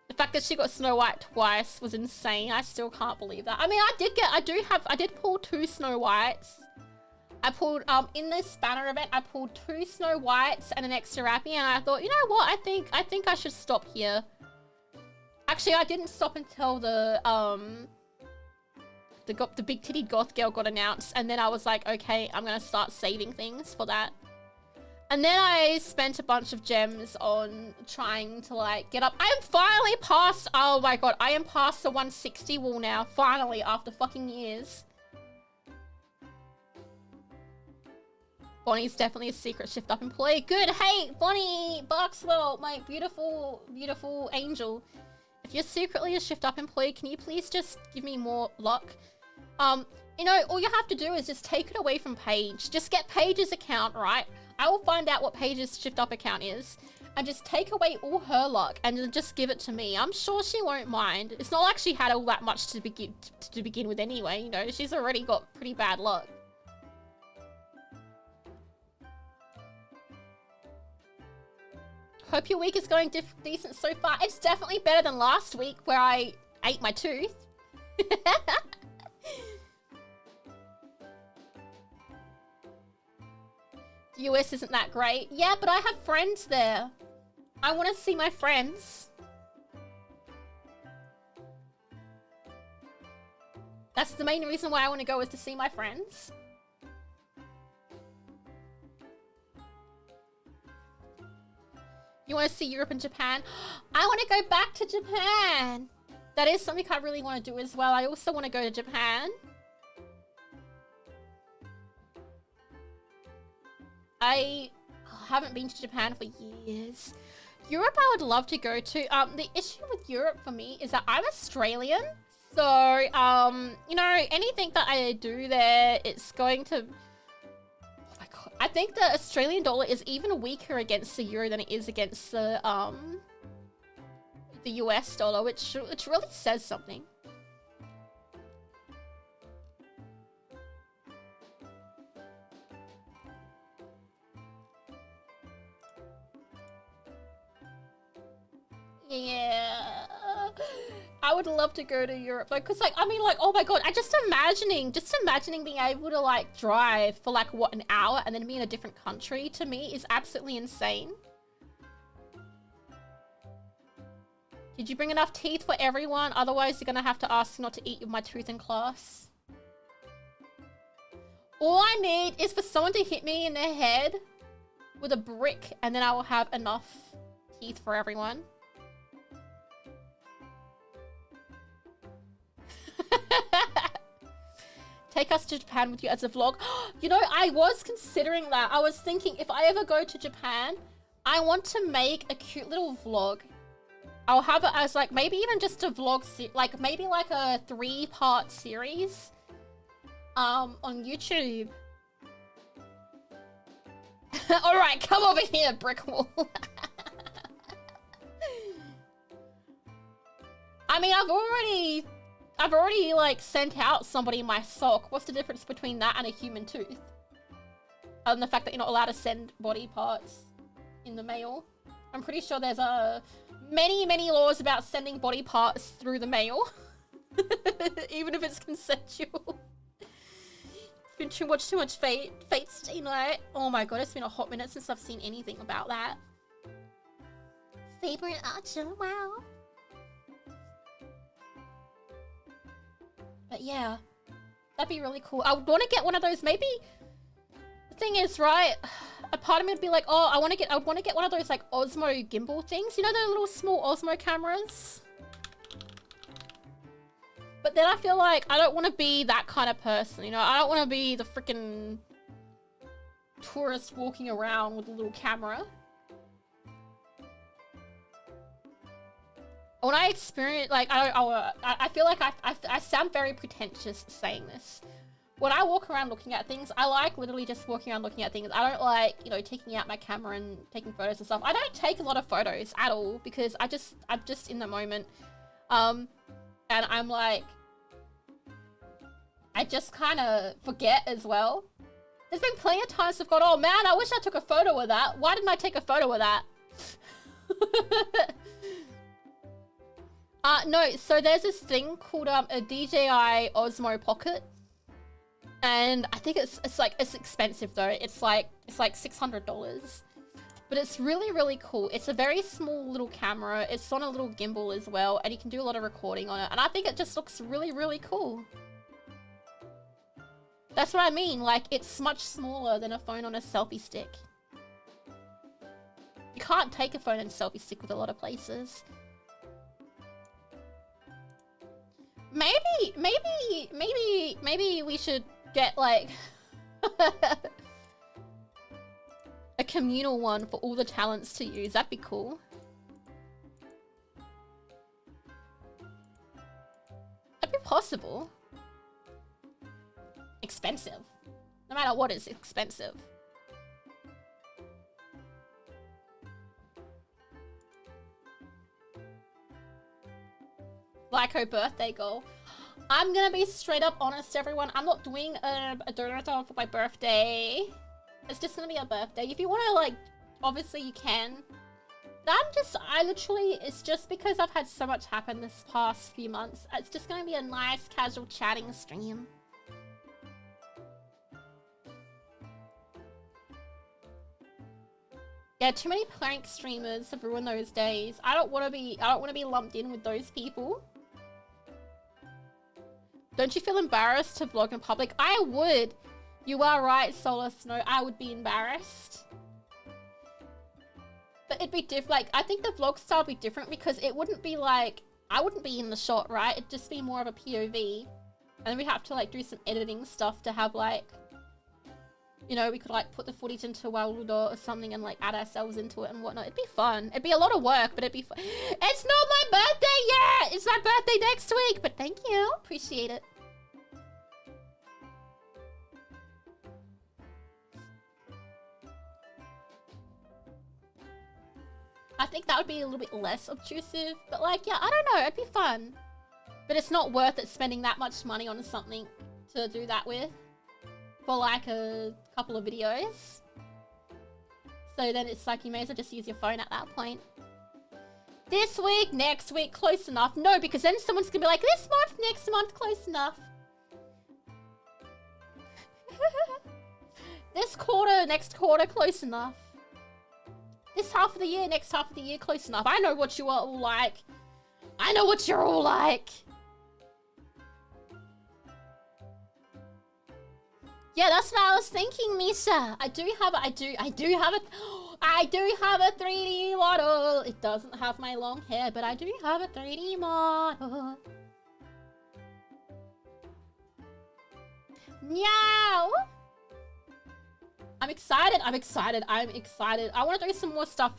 The fact that she got Snow White twice was insane. I still can't believe that. I mean, I did pull 2 Snow Whites. I pulled, in this banner event, I pulled 2 Snow Whites and an extra Rappy, and I thought, you know what, I think I should stop here. Actually, I didn't stop until the big titted goth girl got announced, and then I was like, okay, I'm gonna start saving things for that. And then I spent a bunch of gems on trying to, like, get up. I am finally past, oh my god, I am past the 160 wall now, finally, after fucking years. Bonnie's definitely a secret shift up employee. Good, hey, Bonnie Barkswell, my beautiful, beautiful angel. If you're secretly a shift up employee, can you please just give me more luck? You know, all you have to do is just take it away from Paige. Just get Paige's account, right? I will find out what Paige's shift up account is and just take away all her luck and then just give it to me. I'm sure she won't mind. It's not like she had all that much to begin with anyway, you know. She's already got pretty bad luck. Hope your week is going decent so far. It's definitely better than last week where I ate my tooth. The US isn't that great. Yeah, but I have friends there. I want to see my friends. That's the main reason why I want to go, is to see my friends. You want to see Europe and Japan? I want to go back to Japan. That is something I really want to do as well. I also want to go to Japan. I haven't been to Japan for years. Europe I would love to go to. The issue with Europe for me is that I'm Australian. So, you know, anything that I do there, it's going to... Oh my god. I think the Australian dollar is even weaker against the euro than it is against the US dollar, which really says something. Yeah, I would love to go to Europe, like, cause like, I mean, like, oh my god, just imagining being able to like drive for like what, an hour and then be in a different country, to me is absolutely insane. Did you bring enough teeth for everyone? Otherwise, you're gonna have to ask not to eat my tooth in class. All I need is for someone to hit me in the head with a brick, and then I will have enough teeth for everyone. Take us to Japan with you as a vlog. You know, I was considering that. I was thinking, if I ever go to Japan, I want to make a cute little vlog. I'll have it as like, maybe even just a vlog, like maybe like a 3-part series on YouTube. All right, come over here, brick wall. I mean, I've already like sent out somebody my sock. What's the difference between that and a human tooth? And the fact that you're not allowed to send body parts in the mail. I'm pretty sure there's many laws about sending body parts through the mail. Even if it's consensual. It's been too much Fate Stay Night. Oh my god, it's been a hot minute since I've seen anything about that. Saber and Archer, wow. But yeah, that'd be really cool. I would want to get one of those, maybe. The thing is, right, a part of me would be like, oh, I want to get one of those like Osmo gimbal things. You know, the little small Osmo cameras? But then I feel like I don't want to be that kind of person, you know? I don't want to be the freaking tourist walking around with a little camera. When I experience, like, I feel like I sound very pretentious saying this. When I walk around looking at things, I like literally just walking around looking at things. I don't like, you know, taking out my camera and taking photos and stuff. I don't take a lot of photos at all because I'm just in the moment. And I'm like, I just kind of forget as well. There's been plenty of times I've gone, oh man, I wish I took a photo of that. Why didn't I take a photo of that? No, so there's this thing called a DJI Osmo Pocket. And I think it's expensive though. It's like $600. But it's really, really cool. It's a very small little camera. It's on a little gimbal as well, and you can do a lot of recording on it. And I think it just looks really, really cool. That's what I mean. Like, it's much smaller than a phone on a selfie stick. You can't take a phone and selfie stick with a lot of places. Maybe we should get like a communal one for all the talents to use. That'd be cool. That'd be possible. Expensive. No matter what, it's expensive. Lyko birthday goal. I'm gonna be straight up honest, everyone. I'm not doing a donathon for my birthday. It's just gonna be a birthday. If you wanna, like, obviously you can. But I literally, it's just because I've had so much happen this past few months. It's just gonna be a nice, casual chatting stream. Yeah, too many prank streamers have ruined those days. I don't wanna be lumped in with those people. Don't you feel embarrassed to vlog in public? I would. You are right, Solar Snow. I would be embarrassed. But it'd be different. Like, I think the vlog style would be different because it wouldn't be like, I wouldn't be in the shot, right? It'd just be more of a POV. And then we'd have to, like, do some editing stuff to have, like, you know, we could, like, put the footage into Waludo or something and, like, add ourselves into it and whatnot. It'd be fun. It'd be a lot of work, but it'd be fun. It's not my birthday yet! It's my birthday next week! But thank you. Appreciate it. I think that would be a little bit less obtrusive. But, like, yeah, I don't know. It'd be fun. But it's not worth it spending that much money on something to do that with. For like a couple of videos. So then it's like you may as well just use your phone at that point. This week, next week, close enough. No, because then someone's gonna be like, this month, next month, close enough. This quarter, next quarter, close enough. This half of the year, next half of the year, close enough. I know what you are all like. I know what you're all like. Yeah, that's what I was thinking, Misha. I do have a 3D model. It doesn't have my long hair, but I do have a 3D model. Meow. I'm excited. I want to do some more stuff.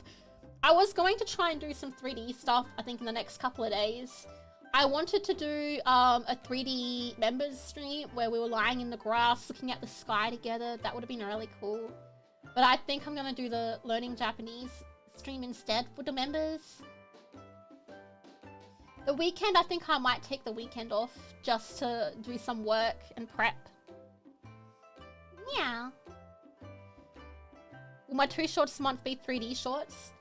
I was going to try and do some 3D stuff, I think, in the next couple of days. I wanted to do a 3D members stream where we were lying in the grass looking at the sky together. That would have been really cool. But I think I'm going to do the learning Japanese stream instead for the members. The weekend, I think I might take the weekend off just to do some work and prep. Yeah. Will my 2 shorts a month be 3D shorts?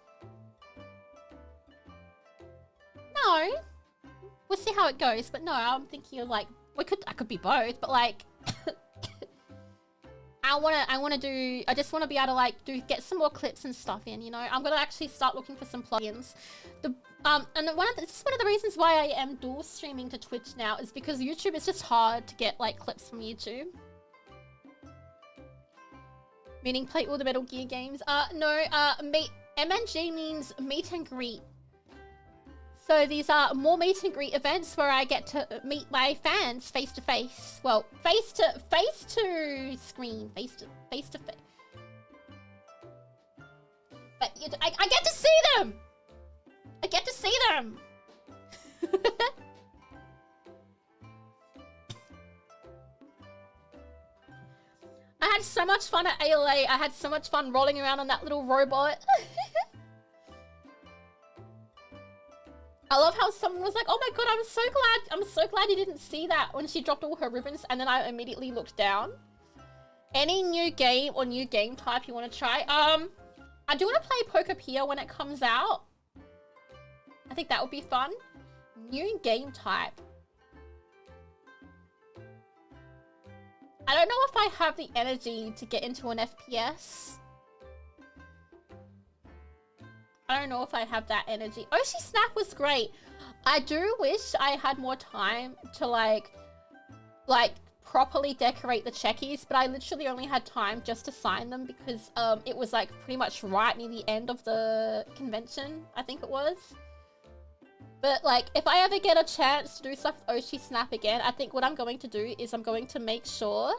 No. We'll see how it goes, but no, I'm thinking of like, I could be both, but like, I just wanna be able to like get some more clips and stuff in, you know? I'm gonna actually start looking for some plugins. And this is one of the reasons why I am dual streaming to Twitch now, is because YouTube is just hard to get like clips from YouTube. Meaning play all the Metal Gear games. No, MNG means meet and greet. So these are more meet and greet events where I get to meet my fans face to face. Well, face to screen, face to face. But I get to see them! I get to see them! I had so much fun at ALA. I had so much fun rolling around on that little robot. I love how someone was like, oh my god, I'm so glad you didn't see that when she dropped all her ribbons, and then I immediately looked down. Any new game or new game type you want to try? I do want to play Pokepedia when it comes out. I think that would be fun. New game type. I don't know if I have the energy to get into an FPS. I don't know if I have that energy. Oshi Snap was great. I do wish I had more time to like properly decorate the checkies, but I literally only had time just to sign them because it was like pretty much right near the end of the convention, I think it was. But like, if I ever get a chance to do stuff with Oshi Snap again, I think what I'm going to do is I'm going to make sure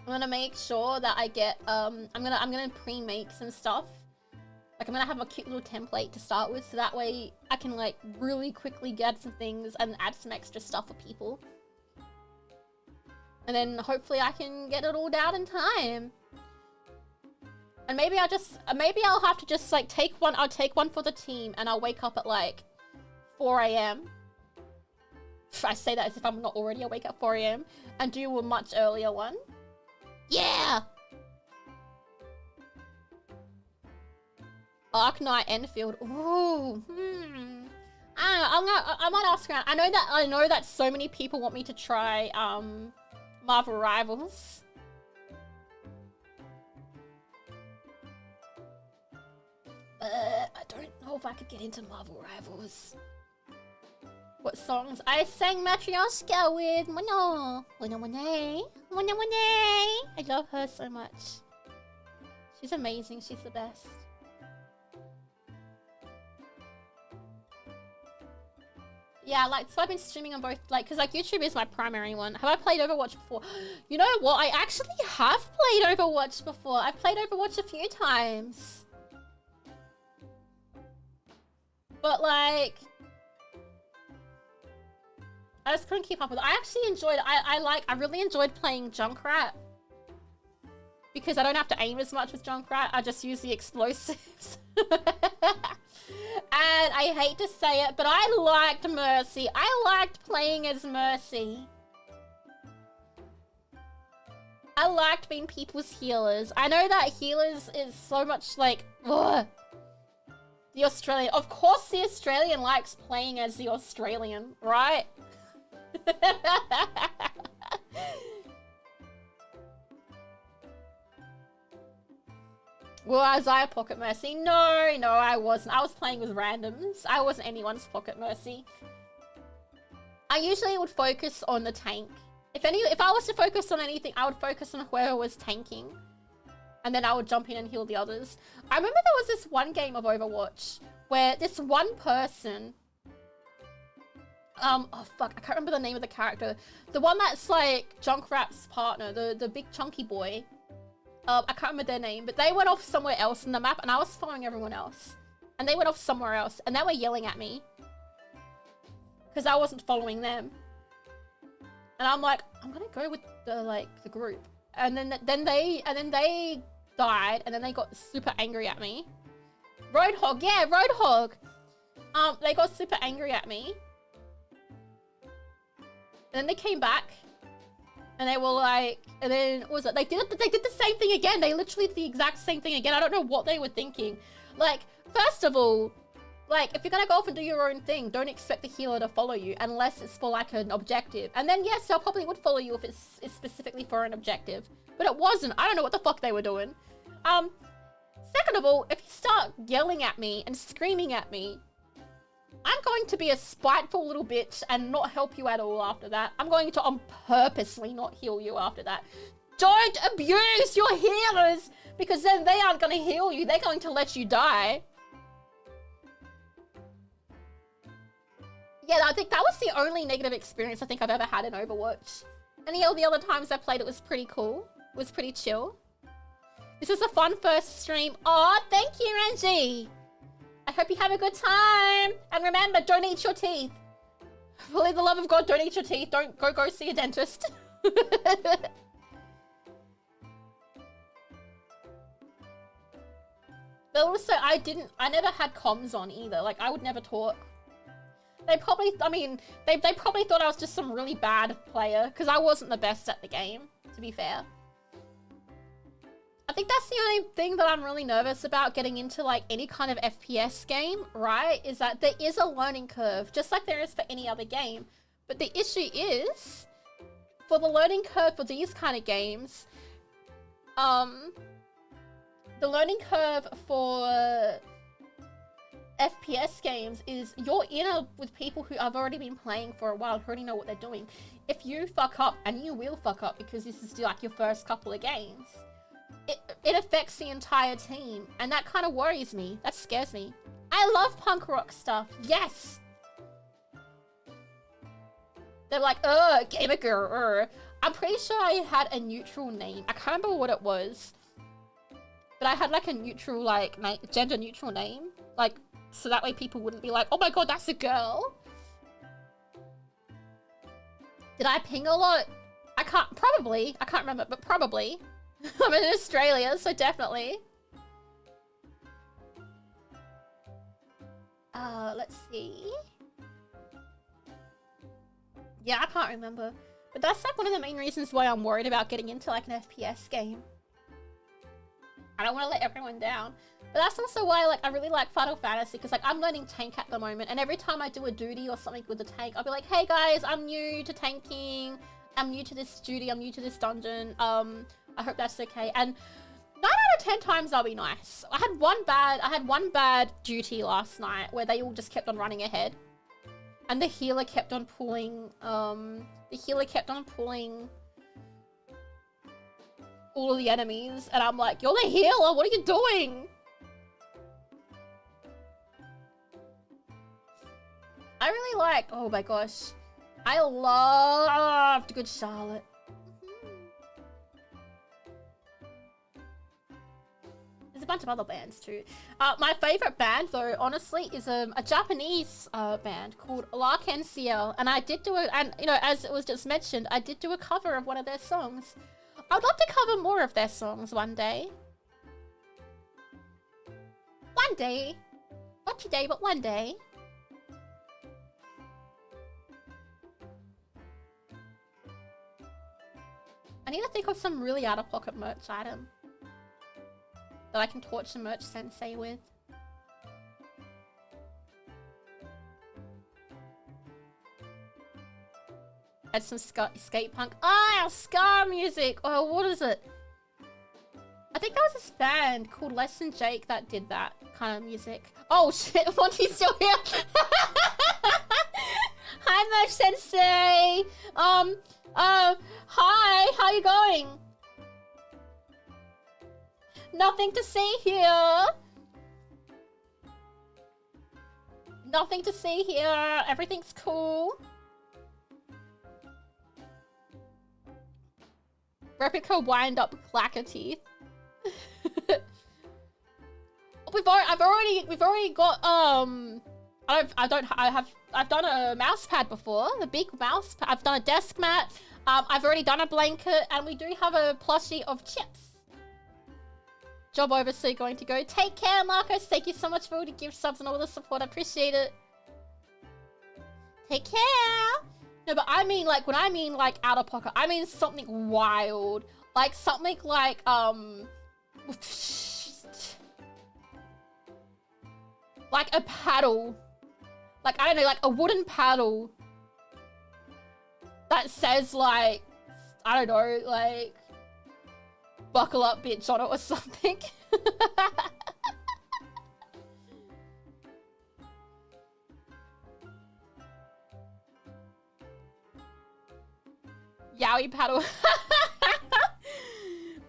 that I get, I'm gonna pre-make some stuff. Like, I'm gonna have a cute little template to start with, so that way I can, like, really quickly get some things and add some extra stuff for people. And then hopefully I can get it all down in time. And maybe I'll have to just, like, I'll take one for the team, and I'll wake up at, like, 4 AM. I say that as if I'm not already awake at 4 AM, and do a much earlier one. Yeah! Arknight Enfield. Ooh. I might ask around. I know that so many people want me to try Marvel Rivals. I don't know if I could get into Marvel Rivals. What songs? I sang Matryoshka with Mono. I love her so much. She's amazing. She's the best. Yeah, like, so I've been streaming on both, like, because, like, YouTube is my primary one. Have I played Overwatch before? You know what? I actually have played Overwatch before. I've played Overwatch a few times. But, like, I just couldn't keep up with it. I actually enjoyed it. I really enjoyed playing Junkrat. Because I don't have to aim as much with Junkrat. I just use the explosives. And I hate to say it, but I liked Mercy. I liked playing as Mercy. I liked being people's healers. I know that healers is so much like, ugh. The Australian. Of course the Australian likes playing as the Australian, right? Was I a Pocket Mercy? No, I wasn't. I was playing with randoms. I wasn't anyone's Pocket Mercy. I usually would focus on the tank. If I was to focus on anything, I would focus on whoever was tanking. And then I would jump in and heal the others. I remember there was this one game of Overwatch where this one person... oh fuck, I can't remember the name of the character. The one that's like Junkrat's partner, the big chunky boy. I can't remember their name, but they went off somewhere else in the map and I was following everyone else. And they went off somewhere else and they were yelling at me. Because I wasn't following them. And I'm like, I'm gonna go with the group. And then they died and then they got super angry at me. Roadhog, yeah, Roadhog. They got super angry at me. And then they came back. And they were like, and then, what was it? They did the same thing again. They literally did the exact same thing again. I don't know what they were thinking. Like, first of all, like, if you're gonna go off and do your own thing, don't expect the healer to follow you unless it's for, like, an objective. And then, yes, they probably would follow you if it's specifically for an objective. But it wasn't. I don't know what the fuck they were doing. Second of all, if you start yelling at me and screaming at me, I'm going to be a spiteful little bitch and not help you at all after that. I'm going to purposely not heal you after that. Don't abuse your healers because then they aren't going to heal you. They're going to let you die. Yeah, I think that was the only negative experience I think I've ever had in Overwatch. Any of the other times I played it was pretty cool. It was pretty chill. This is a fun first stream. Oh, thank you, Angie. I hope you have a good time. And remember, don't eat your teeth. For the love of God, don't eat your teeth. Don't go see a dentist. But also, I never had comms on either. Like, I would never talk. They probably, I mean, they probably thought I was just some really bad player, because I wasn't the best at the game, to be fair. I think that's the only thing that I'm really nervous about getting into, like, any kind of FPS game, right? Is that there is a learning curve, just like there is for any other game. But the issue is, for the learning curve for these kind of games, the learning curve for FPS games is you're with people who have already been playing for a while, who already know what they're doing. If you fuck up, and you will fuck up because this is like your first couple of games, it affects the entire team, and that kind of worries me. That scares me. I love punk rock stuff. Yes. They're like, gamer girl. I'm pretty sure I had a neutral name. I can't remember what it was. But I had like a neutral, like, gender neutral name. Like, so that way people wouldn't be like, oh my god, that's a girl. Did I ping a lot? I can't remember, but probably. I'm in Australia, so definitely. Let's see. Yeah, I can't remember. But that's like one of the main reasons why I'm worried about getting into like an FPS game. I don't want to let everyone down. But that's also why like I really like Final Fantasy, because like I'm learning tank at the moment, and every time I do a duty or something with the tank, I'll be like, hey guys, I'm new to tanking. I'm new to this duty, I'm new to this dungeon. I hope that's okay. And 9 out of 10 times I'll be nice. I had one bad duty last night where they all just kept on running ahead. And the healer kept on pulling all of the enemies, and I'm like, you're the healer, what are you doing? I really like, oh my gosh, I loved Good Charlotte. There's a bunch of other bands too. My favorite band though, honestly, is a Japanese band called LykoLianna, and I did do it, and you know, as it was just mentioned, I did do a cover of one of their songs. I'd love to cover more of their songs one day. One day. Not today, but one day. I need to think of some really out-of-pocket merch item that I can torture Merch Sensei with. Add some skate punk. Ah, ska music. Oh, what is it? I think that was this band called Less Than Jake that did that kind of music. Oh shit, Monty's still here. Hi, Merch Sensei. Hi, how you going? Nothing to see here. Nothing to see here. Everything's cool. Replica wind up clacker teeth. We've already got I've done a mouse pad before, the big mouse pad. I've done a desk mat. I've already done a blanket, and we do have a plushie of chips. Job over, so you're going to go. Take care, Marcos. Thank you so much for all the gift subs and all the support. I appreciate it. Take care. No, but I mean, like, when I mean, like, out of pocket, I mean something wild. Like, something like, like a paddle. Like, I don't know, like a wooden paddle that says, like, I don't know, like, buckle up, bitch, on it or something. Yowie paddle.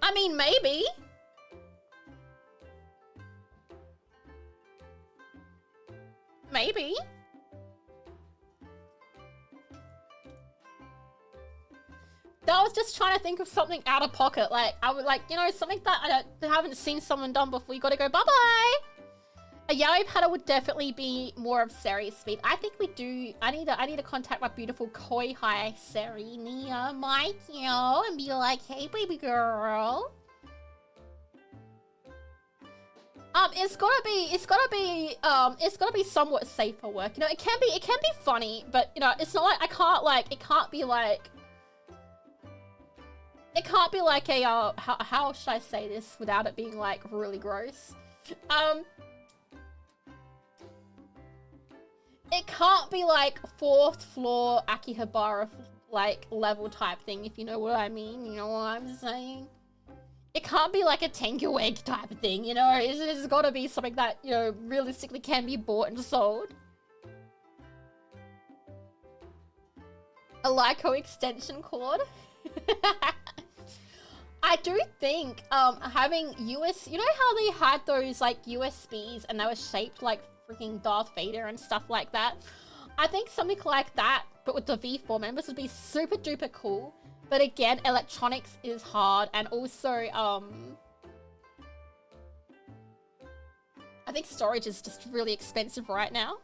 I mean, maybe. Maybe. I was just trying to think of something out of pocket. Like, I would like, you know, something that I haven't seen someone done before. You gotta go, bye-bye. A yaoi paddle would definitely be more of Seri's speed. I think we do. I need to contact my beautiful koi hi Seri Nia Michael and be like, hey baby girl. It's gotta be somewhat safe for work. You know, it can be funny, but you know, it's not like it can't be like a how should I say this without it being like really gross? It can't be like 4th floor Akihabara like level type thing, if you know what I mean. You know what I'm saying? It can't be like a Tengu egg type of thing, you know? It's gotta be something that, you know, realistically can be bought and sold. A Lyko extension cord? I do think having you know how they had those like USBs and they were shaped like freaking Darth Vader and stuff like that? I think something like that, but with the V4 members, would be super duper cool. But again, electronics is hard, and also I think storage is just really expensive right now.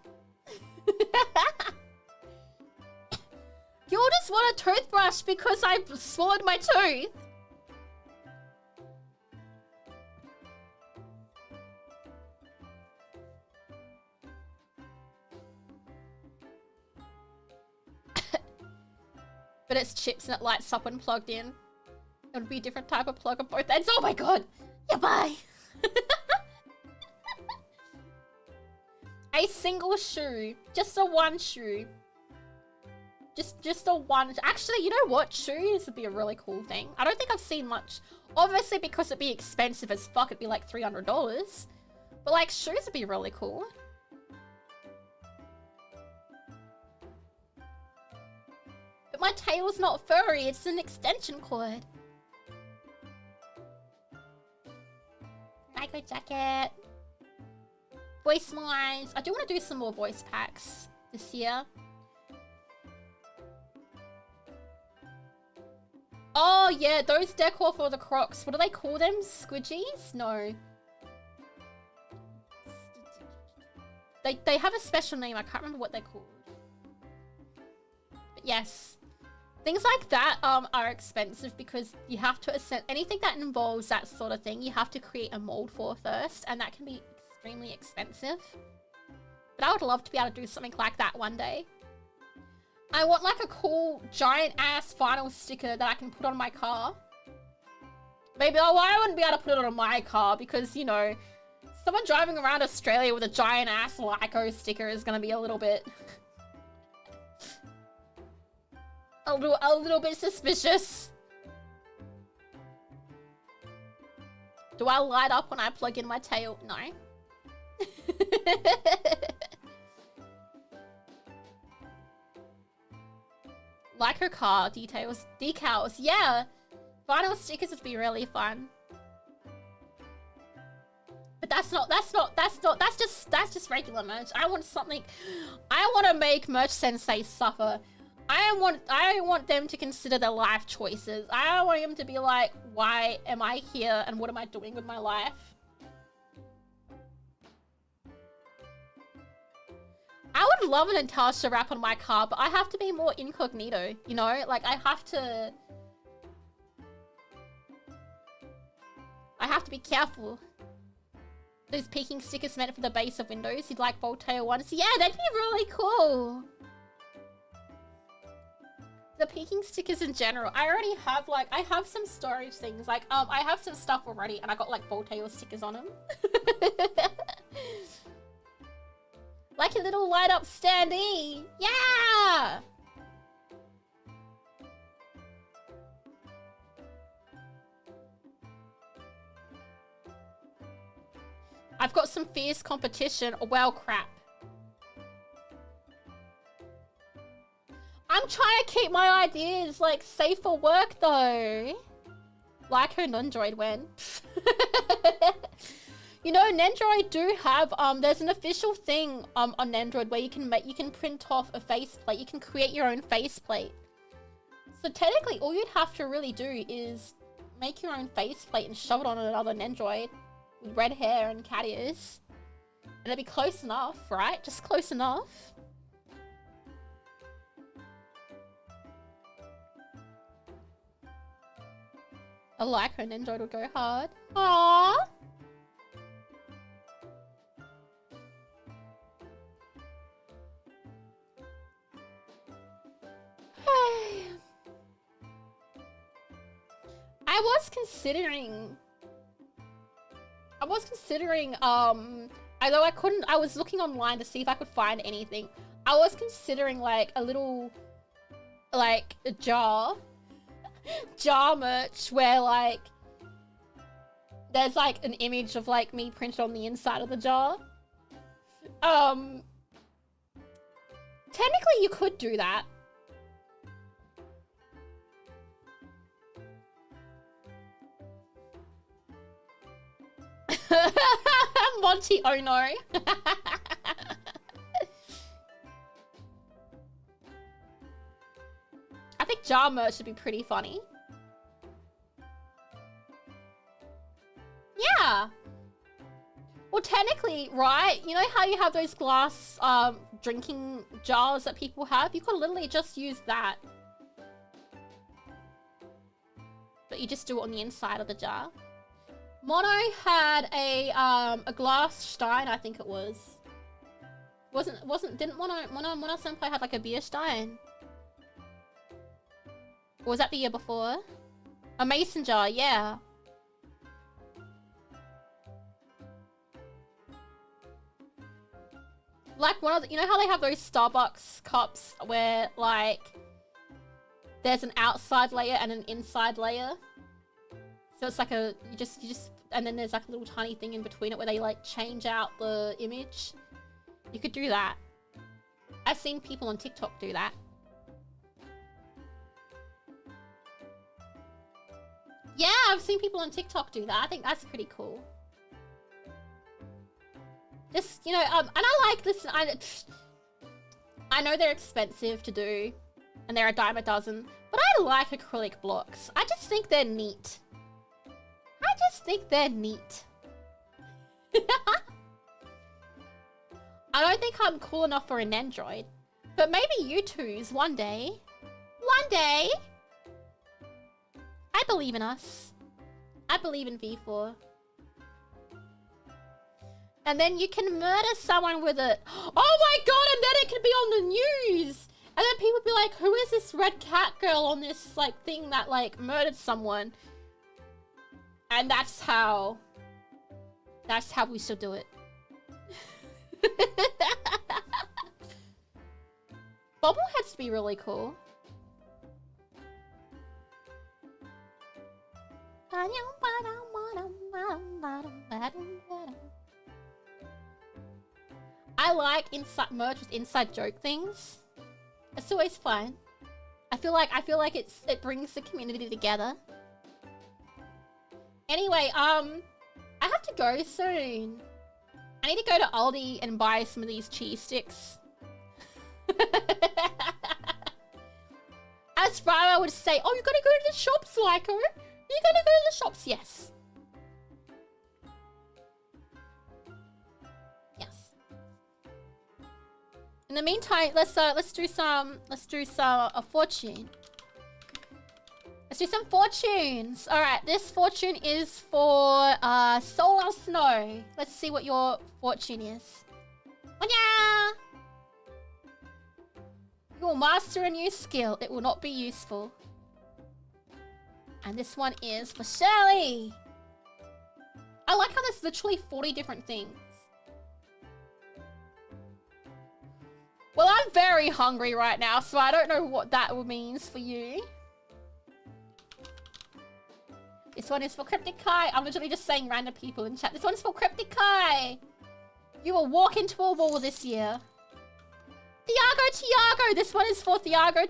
You'll just want a toothbrush because I swallowed my tooth. But it's chips and it lights up when plugged in. It would be a different type of plug on both ends. Oh my god! Yeah, bye! A single shoe. Just a one shoe. Just a one. Actually, you know what? Shoes would be a really cool thing. I don't think I've seen much. Obviously, because it'd be expensive as fuck, it'd be like $300. But like, shoes would be really cool. But my tail's not furry, it's an extension cord. Lyko jacket. Voice lines. I do want to do some more voice packs this year. Oh yeah, those decor for the Crocs. What do they call them? Squidgies? No. They have a special name. I can't remember what they're called. But yes. Things like that are expensive because you have to ascend anything that involves that sort of thing. You have to create a mold for first, and that can be extremely expensive. But I would love to be able to do something like that one day. I want like a cool giant ass vinyl sticker that I can put on my car. Maybe I wouldn't be able to put it on my car because, you know, someone driving around Australia with a giant ass Lyko sticker is gonna be a little bit a little bit suspicious. Do I light up when I plug in my tail? No. Lyko car decals. Yeah, vinyl stickers would be really fun. But that's just regular merch. I want something. I want to make Merch Sensei suffer. I want them to consider their life choices. I want them to be like, why am I here and what am I doing with my life? I would love an Natasha wrap on my car, but I have to be more incognito, you know? Like, I have to be careful. Those peeking stickers meant for the base of windows. You'd like Voltaire ones? Yeah, that'd be really cool. The peeking stickers in general. I already have, like, I have some storage things. Like, I have some stuff already, and I got, like, Voltaire stickers on them. Like a little light up standee. Yeah! I've got some fierce competition. Well, crap. I'm trying to keep my ideas, like, safe for work, though. Like her Nendroid went. You know, Nendroid do have, there's an official thing, on Nendroid where you can print off a faceplate. You can create your own faceplate. So technically, all you'd have to really do is make your own faceplate and shove it on another Nendroid with red hair and cat ears. And it'd be close enough, right? Just close enough. A Lyko Nendroid would go hard. Aww! I was considering, although I was looking online to see if I could find anything. I was considering, like, a little, like, a jar merch where, like, there's, like, an image of, like, me printed on the inside of the jar. Technically, you could do that. Monty, oh no. I think jar merch would be pretty funny. Yeah. Well, technically, right? You know how you have those glass drinking jars that people have? You could literally just use that. But you just do it on the inside of the jar. Mono had a glass stein, I think it was. Didn't Mono Senpai had like a beer stein? Or was that the year before? A mason jar, yeah. Like one of the, you know how they have those Starbucks cups where like there's an outside layer and an inside layer? So it's like a, you just, and then there's like a little tiny thing in between it where they like change out the image. You could do that. I've seen people on TikTok do that. Yeah, I've seen people on TikTok do that. I think that's pretty cool. Just, you know, and I like this, I know they're expensive to do, and they're a dime a dozen, but I like acrylic blocks. I just think they're neat. I just think they're neat. I don't think I'm cool enough for an Android, but maybe you twos one day. One day. I believe in us. I believe in V4. And then you can murder someone with it. Oh my god, and then it can be on the news. And then people be like, who is this red cat girl on this like thing that like murdered someone? And that's how we should do it. Bobbleheads to be really cool. I like inside merch with inside joke things. It's always fun. I feel like it brings the community together. Anyway, I have to go soon. I need to go to Aldi and buy some of these cheese sticks. As Farah would say, oh, you gotta go to the shops, Lyko. You gotta go to the shops, yes. Yes. In the meantime, let's do a fortune. Let's do some fortunes. All right, this fortune is for Solar Snow. Let's see what your fortune is. Onya! You will master a new skill. It will not be useful. And this one is for Shirley. I like how there's literally 40 different things. Well, I'm very hungry right now, so I don't know what that means for you. This one is for Cryptic Kai. I'm literally just saying random people in chat. This one's for Cryptic Kai. You will walk into a wall this year. Tiago. This one is for Tiago.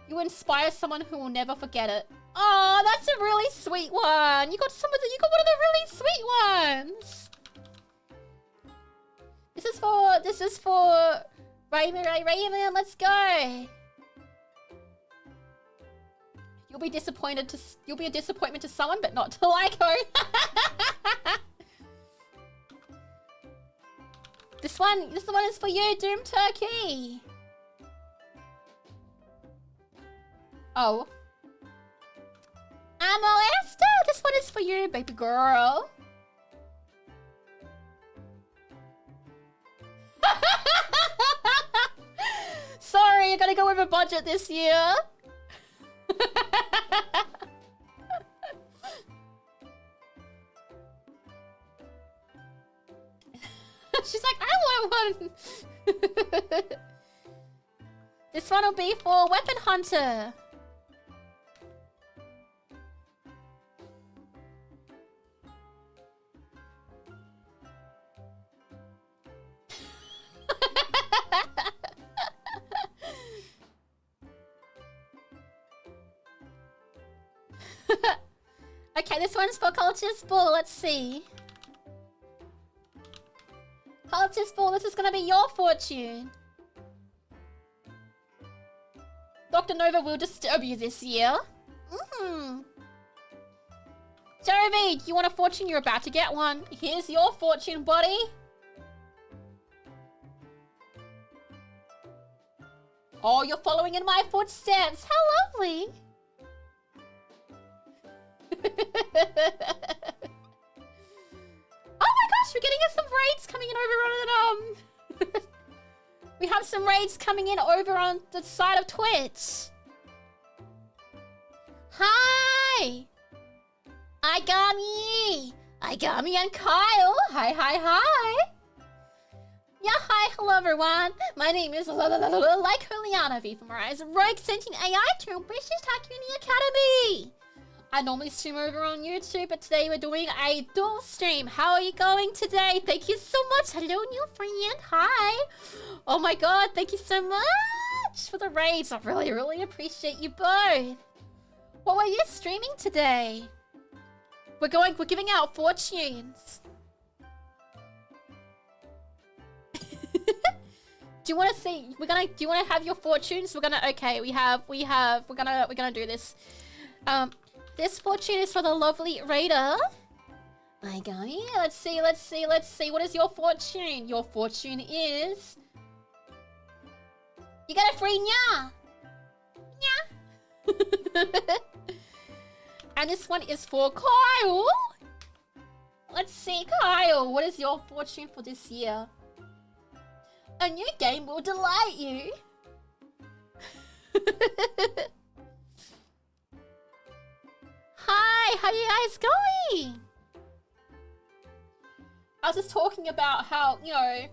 You inspire someone who will never forget it. Oh, that's a really sweet one. You got one of the really sweet ones. This is for Raymond, let's go. You'll be a disappointment to someone, but not to Lyko. This one is for you, Doom Turkey. Oh. Esther, this one is for you, baby girl. Sorry, I gotta go over budget this year. She's like, I want one. This one will be for Weapon Hunter. Okay, this one's for Cultist Bull. Let's see. Cultist Bull, this is gonna be your fortune. Dr. Nova will disturb you this year. Jeremy, do you want a fortune? You're about to get one. Here's your fortune, buddy. Oh, you're following in my footsteps. How lovely. Oh my gosh, we're getting some raids coming in over on we have some raids coming in over on the side of Twitch. Hi! Igami and Kyle. Hi. Yeah, hi, hello everyone. My name is LykoLianna, vtuberclips, Rogue Sentient AI to British Takuni Academy. I normally stream over on YouTube, but today we're doing a dual stream. How are you going today? Thank you so much. Hello, new friend. Hi. Oh my god, thank you so much for the raids. I really appreciate you both. What were you streaming today? We're giving out fortunes. Do you want to see? Do you want to have your fortunes? We're gonna do this. This fortune is for the lovely Raider. My god, let's see. What is your fortune? Your fortune is... You get a free nya! Nya! And this one is for Kyle. Let's see, Kyle. What is your fortune for this year? A new game will delight you. Hi, how are you guys going? I was just talking about how, you know,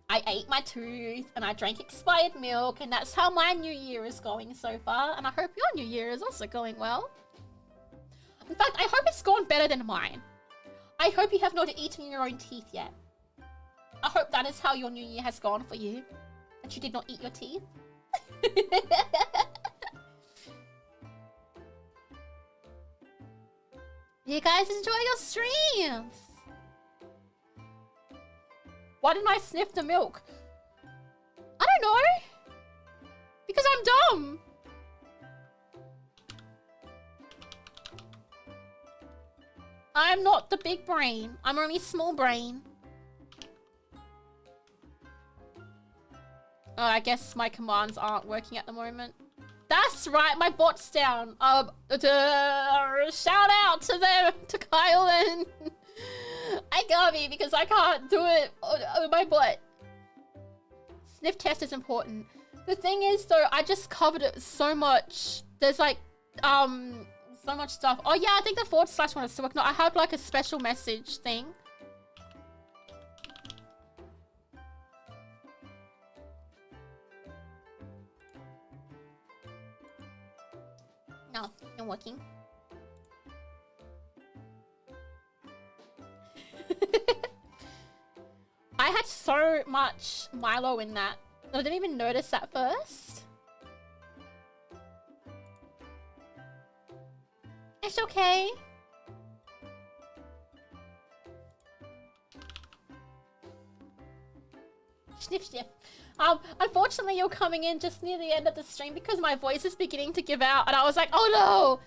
I ate my tooth and I drank expired milk, and that's how my new year is going so far. And I hope your new year is also going well. In fact, I hope it's gone better than mine. I hope you have not eaten your own teeth yet. I hope that is how your new year has gone for you. That you did not eat your teeth. You guys enjoy your streams. Why didn't I sniff the milk? I don't know. Because I'm dumb. I'm not the big brain. I'm only small brain. Oh, I guess my commands aren't working at the moment. That's right, my bot's down. Shout out to them, to Kyle and Igami, because I can't do it on my butt. Sniff test is important. The thing is, though, I just covered it so much. There's like, so much stuff. Oh yeah, I think the / one is still working. No, I have like a special message thing. No, not working. I had so much Milo in that. I didn't even notice at first. It's okay. Sniff, sniff. Unfortunately, you're coming in just near the end of the stream because my voice is beginning to give out, and I was like, oh no!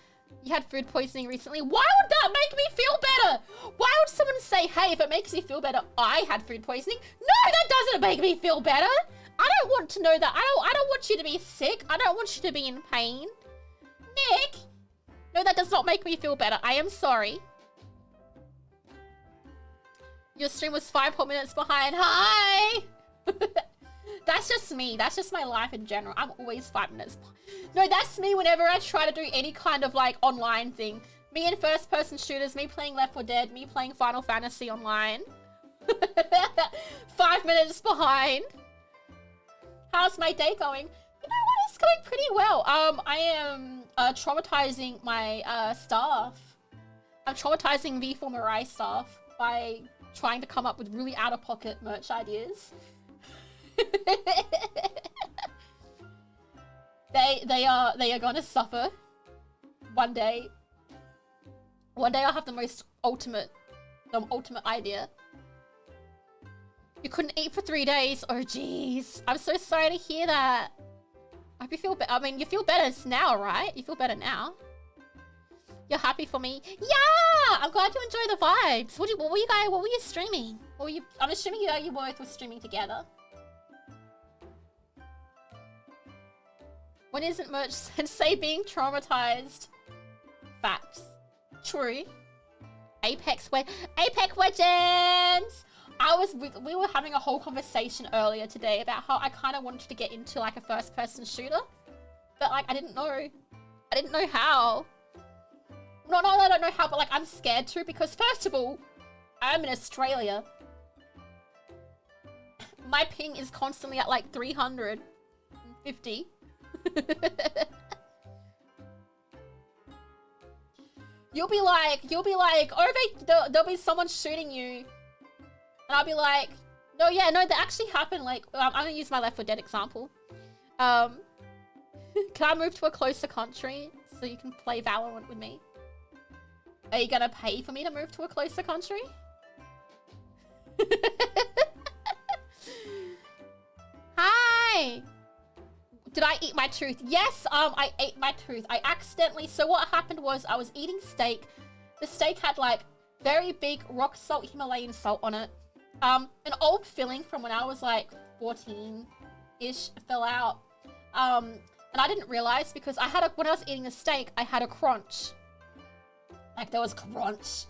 You had food poisoning recently. Why would that make me feel better? Why would someone say, hey, if it makes you feel better, I had food poisoning? No, that doesn't make me feel better. I don't want to know that. I don't want you to be sick. I don't want you to be in pain. Nick! No, that does not make me feel better. I am sorry. Your stream was 5 whole minutes behind. Hi! That's just me. That's just my life in general. I'm always 5 minutes. No, that's me whenever I try to do any kind of like online thing. Me in first person shooters, me playing Left 4 Dead, me playing Final Fantasy online. 5 minutes behind. How's my day going? You know what? It's going pretty well. I am traumatizing my staff. I'm traumatizing vtuberuprising staff by trying to come up with really out-of-pocket merch ideas. They are gonna suffer. One day I'll have the ultimate idea. You couldn't eat for 3 days. Oh jeez, I'm so sorry to hear that. I hope you feel better. I mean, you feel better now, right? You feel better now. You're happy for me? Yeah! I'm glad you enjoy the vibes. What were you streaming? I'm assuming you both were streaming together. When isn't merch sensei being traumatized? Facts. True. Apex Legends! We were having a whole conversation earlier today about how I kind of wanted to get into like a first-person shooter. But like, I didn't know how. Not that I don't know how, but like, I'm scared to because first of all, I'm in Australia. My ping is constantly at like 350. You'll be like, oh, there'll be someone shooting you. And I'll be like, no, that actually happened. Like, I'm gonna use my Left 4 Dead example. Can I move to a closer country so you can play Valorant with me? Are you gonna pay for me to move to a closer country? Hi! Did I eat my tooth? Yes, I ate my tooth. I accidentally, so what happened was I was eating steak. The steak had like very big rock salt, Himalayan salt on it. An old filling from when I was like 14-ish fell out. And I didn't realize because when I was eating the steak, I had a crunch. Like there was crunch.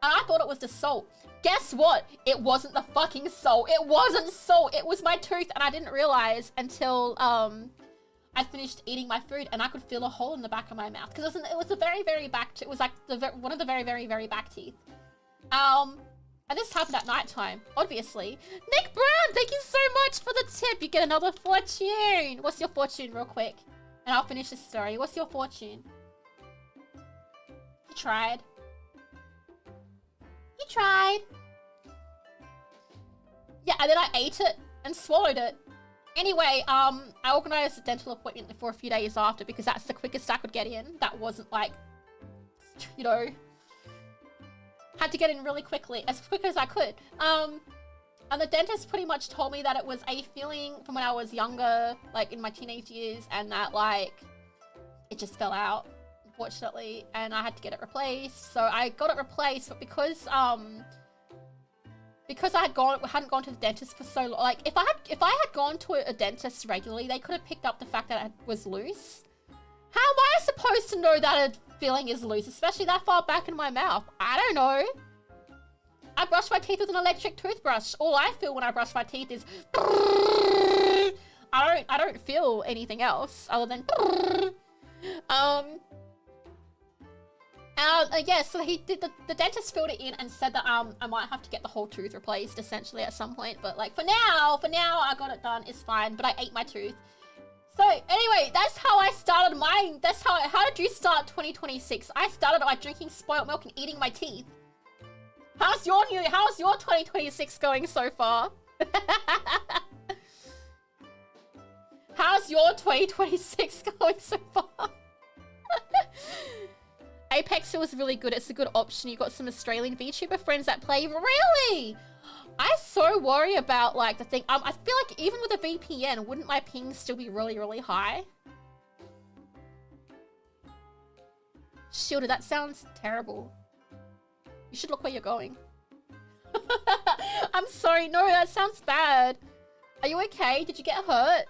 And I thought it was the salt. Guess what? It wasn't the fucking salt. It wasn't salt. It was my tooth and I didn't realize until I finished eating my food and I could feel a hole in the back of my mouth. Because it was a very, very back, it was like one of the very, very, very back teeth. And this happened at night time, obviously. Nick Brown, thank you so much for the tip. You get another fortune. What's your fortune real quick? And I'll finish this story. What's your fortune? You tried. You tried. Yeah, and then I ate it and swallowed it. Anyway, I organised a dental appointment for a few days after because that's the quickest I could get in. That wasn't like, you know, had to get in really quickly, as quick as I could. And the dentist pretty much told me that it was a feeling from when I was younger, like in my teenage years, and that like, it just fell out, unfortunately, and I had to get it replaced. So I got it replaced, but because I hadn't gone to the dentist for so long, like if I had gone to a dentist regularly, they could have picked up the fact that it was loose. How am I supposed to know that a filling is loose, especially that far back in my mouth? I don't know. I brush my teeth with an electric toothbrush. All I feel when I brush my teeth is I don't feel anything else other than yeah, so he did the dentist filled it in and said that I might have to get the whole tooth replaced essentially at some point, but like for now I got it done, it's fine, but I ate my tooth. So anyway, that's how I started mine. How did you start 2026? I started by drinking spoiled milk and eating my teeth. How's your 2026 going so far? How's your 2026 going so far? Apex feels really good. It's a good option. You got some Australian VTuber friends that play. Really? I so worry about like the thing. I feel like even with a VPN, wouldn't my ping still be really, really high? Shielded, that sounds terrible. You should look where you're going. I'm sorry, no, that sounds bad. Are you okay? Did you get hurt?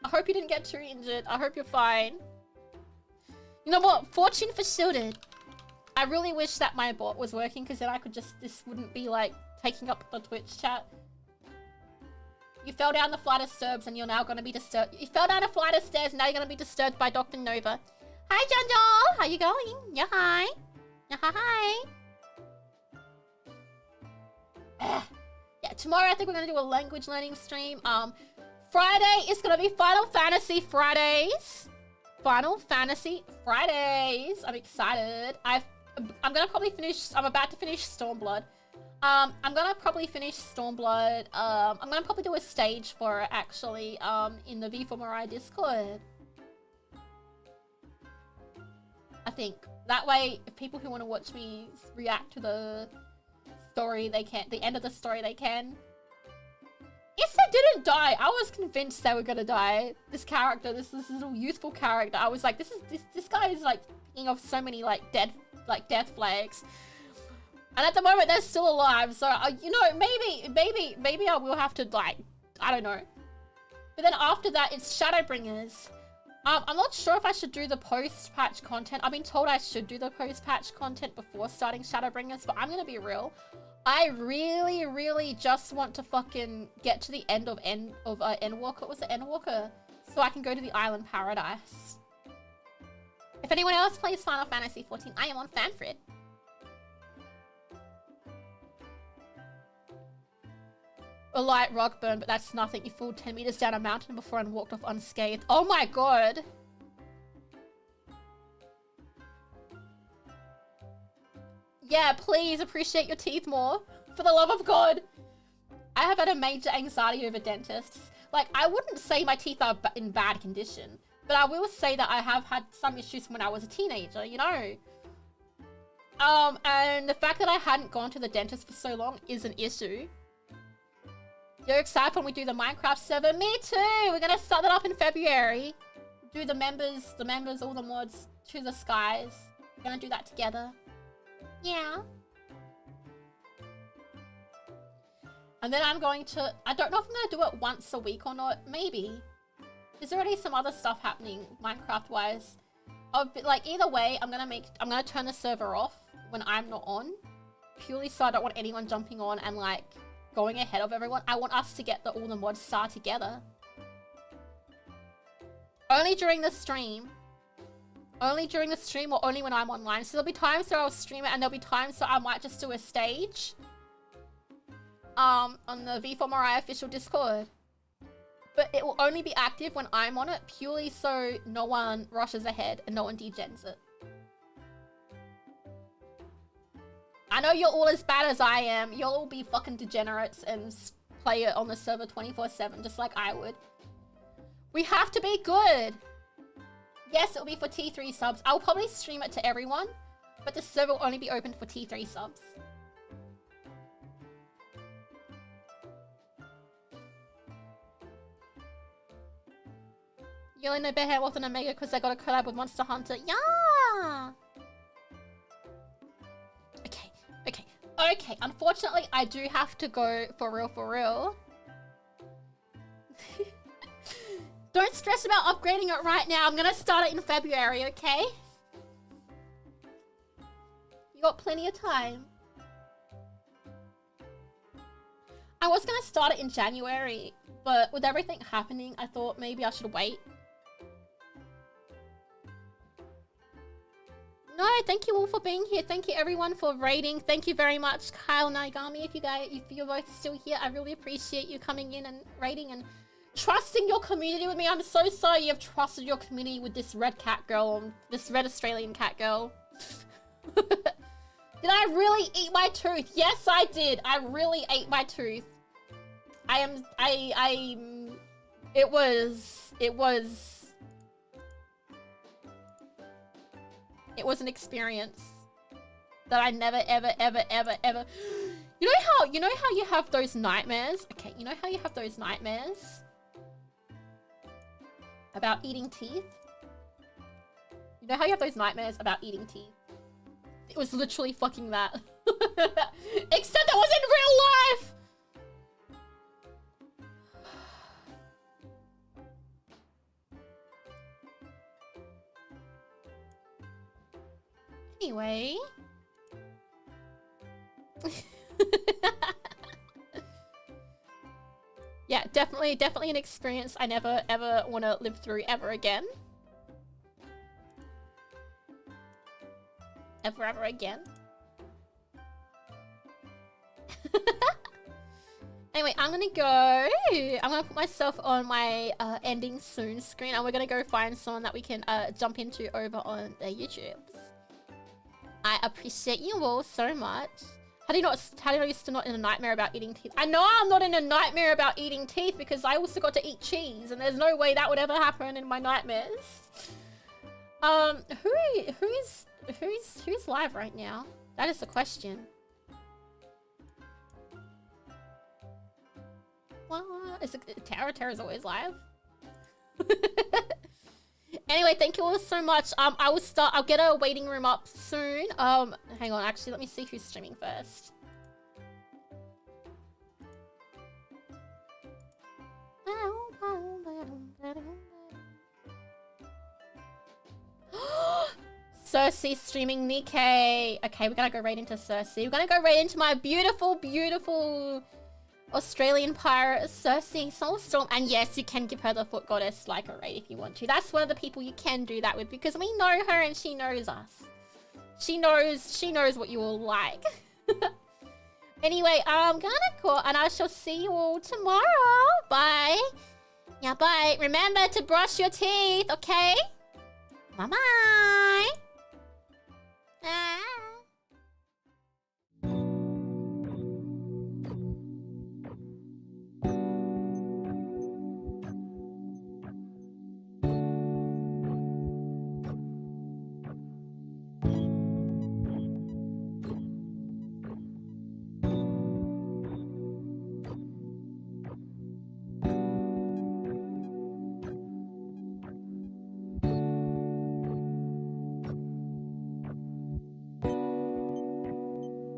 I hope you didn't get too injured. I hope you're fine. You know what? Fortune for shielded. I really wish that my bot was working because then I could just, this wouldn't be like taking up the Twitch chat. You fell down the flight of stairs and you're now going to be disturbed. You fell down a flight of stairs and now you're going to be disturbed by Dr. Nova. Hi, Junjo! How you going? Yeah, hi. Yeah, hi. Yeah, tomorrow I think we're going to do a language learning stream. Friday is going to be Final Fantasy Fridays. Final Fantasy Fridays. I'm excited. I'm going to probably finish... I'm about to finish Stormblood. I'm going to probably finish Stormblood. I'm going to probably do a stage for it, actually, in the vtuberuprising Discord. I think. That way, if people who want to watch me react to the story, they can. The end of the story, they can. Issa didn't die. I was convinced they were gonna die. This character, this little youthful character. I was like, this guy is like picking off so many like death flags. And at the moment, they're still alive. So you know, maybe I will have to like, I don't know. But then after that, it's Shadowbringers. I'm not sure if I should do the post-patch content. I've been told I should do the post-patch content before starting Shadowbringers, but I'm gonna be real. I really, really just want to fucking get to the end of Endwalker. What was it? Endwalker? So I can go to the Island Paradise. If anyone else plays Final Fantasy XIV, I am on Fanfrit. A light rock burn, but that's nothing. You flew 10 meters down a mountain before and walked off unscathed. Oh my god! Yeah, please appreciate your teeth more. For the love of God! I have had a major anxiety over dentists. Like, I wouldn't say my teeth are in bad condition, but I will say that I have had some issues when I was a teenager, you know? And the fact that I hadn't gone to the dentist for so long is an issue. You're excited when we do the Minecraft server? Me too! We're gonna start that up in February. Do the members, all the mods to the skies. We're gonna do that together. Yeah. And then I'm going to... I don't know if I'm gonna do it once a week or not. Maybe. There's already some other stuff happening Minecraft-wise. Like, either way, I'm gonna turn the server off when I'm not on. Purely so I don't want anyone jumping on and, like, going ahead of everyone. I want us to get all the mods star together. Only during the stream. Only during the stream or only when I'm online. So there'll be times where I'll stream it and there'll be times where I might just do a stage. On the vtuberuprising official Discord. But it will only be active when I'm on it, purely so no one rushes ahead and no one degens it. I know you're all as bad as I am. You'll all be fucking degenerates and play it on the server 24/7, just like I would. We have to be good. Yes, it'll be for T3 subs. I'll probably stream it to everyone, but the server will only be open for T3 subs. You only know better with an Omega because I got a collab with Monster Hunter. Yeah! Okay, unfortunately, I do have to go for real. Don't stress about upgrading it right now. I'm gonna start it in February, okay? You got plenty of time. I was gonna start it in January, but with everything happening, I thought maybe I should wait. No, thank you all for being here. Thank you everyone for raiding. Thank you very much, Kyle and Naigami. If you're both still here, I really appreciate you coming in and raiding and trusting your community with me. I'm so sorry you have trusted your community with this red cat girl, this red Australian cat girl. Did I really eat my tooth? Yes, I did. I really ate my tooth. It was an experience. that I never, ever, ever, ever, ever... You know how you have those nightmares? Okay, you know how you have those nightmares about eating teeth? You know how you have those nightmares about eating teeth? It was literally fucking that. Except it was in real life! Anyway. Yeah, definitely an experience I never ever want to live through ever again. Ever again. Anyway, I'm gonna put myself on my ending soon screen, and we're gonna go find someone that we can jump into over on their YouTubes. I appreciate you all so much. How do you know you're still not in a nightmare about eating teeth? I know I'm not in a nightmare about eating teeth because I also got to eat cheese, and there's no way that would ever happen in my nightmares. Who's live right now? That is the question. What? Is it Tara? Tara's always live. Anyway, thank you all so much. I'll get a waiting room up soon. Hang on, actually, let me see who's streaming first. Cersei streaming Nikkei. Okay, we're gonna go right into Cersei. We're gonna go right into my beautiful, beautiful Australian pirate, Cersei Soulstorm. And yes, you can give her the foot goddess Lyko raid if you want to. That's one of the people you can do that with because we know her and she knows us. She knows what you all like. Anyway, I'm gonna call and I shall see you all tomorrow. Bye. Yeah, bye. Remember to brush your teeth, okay? Bye-bye.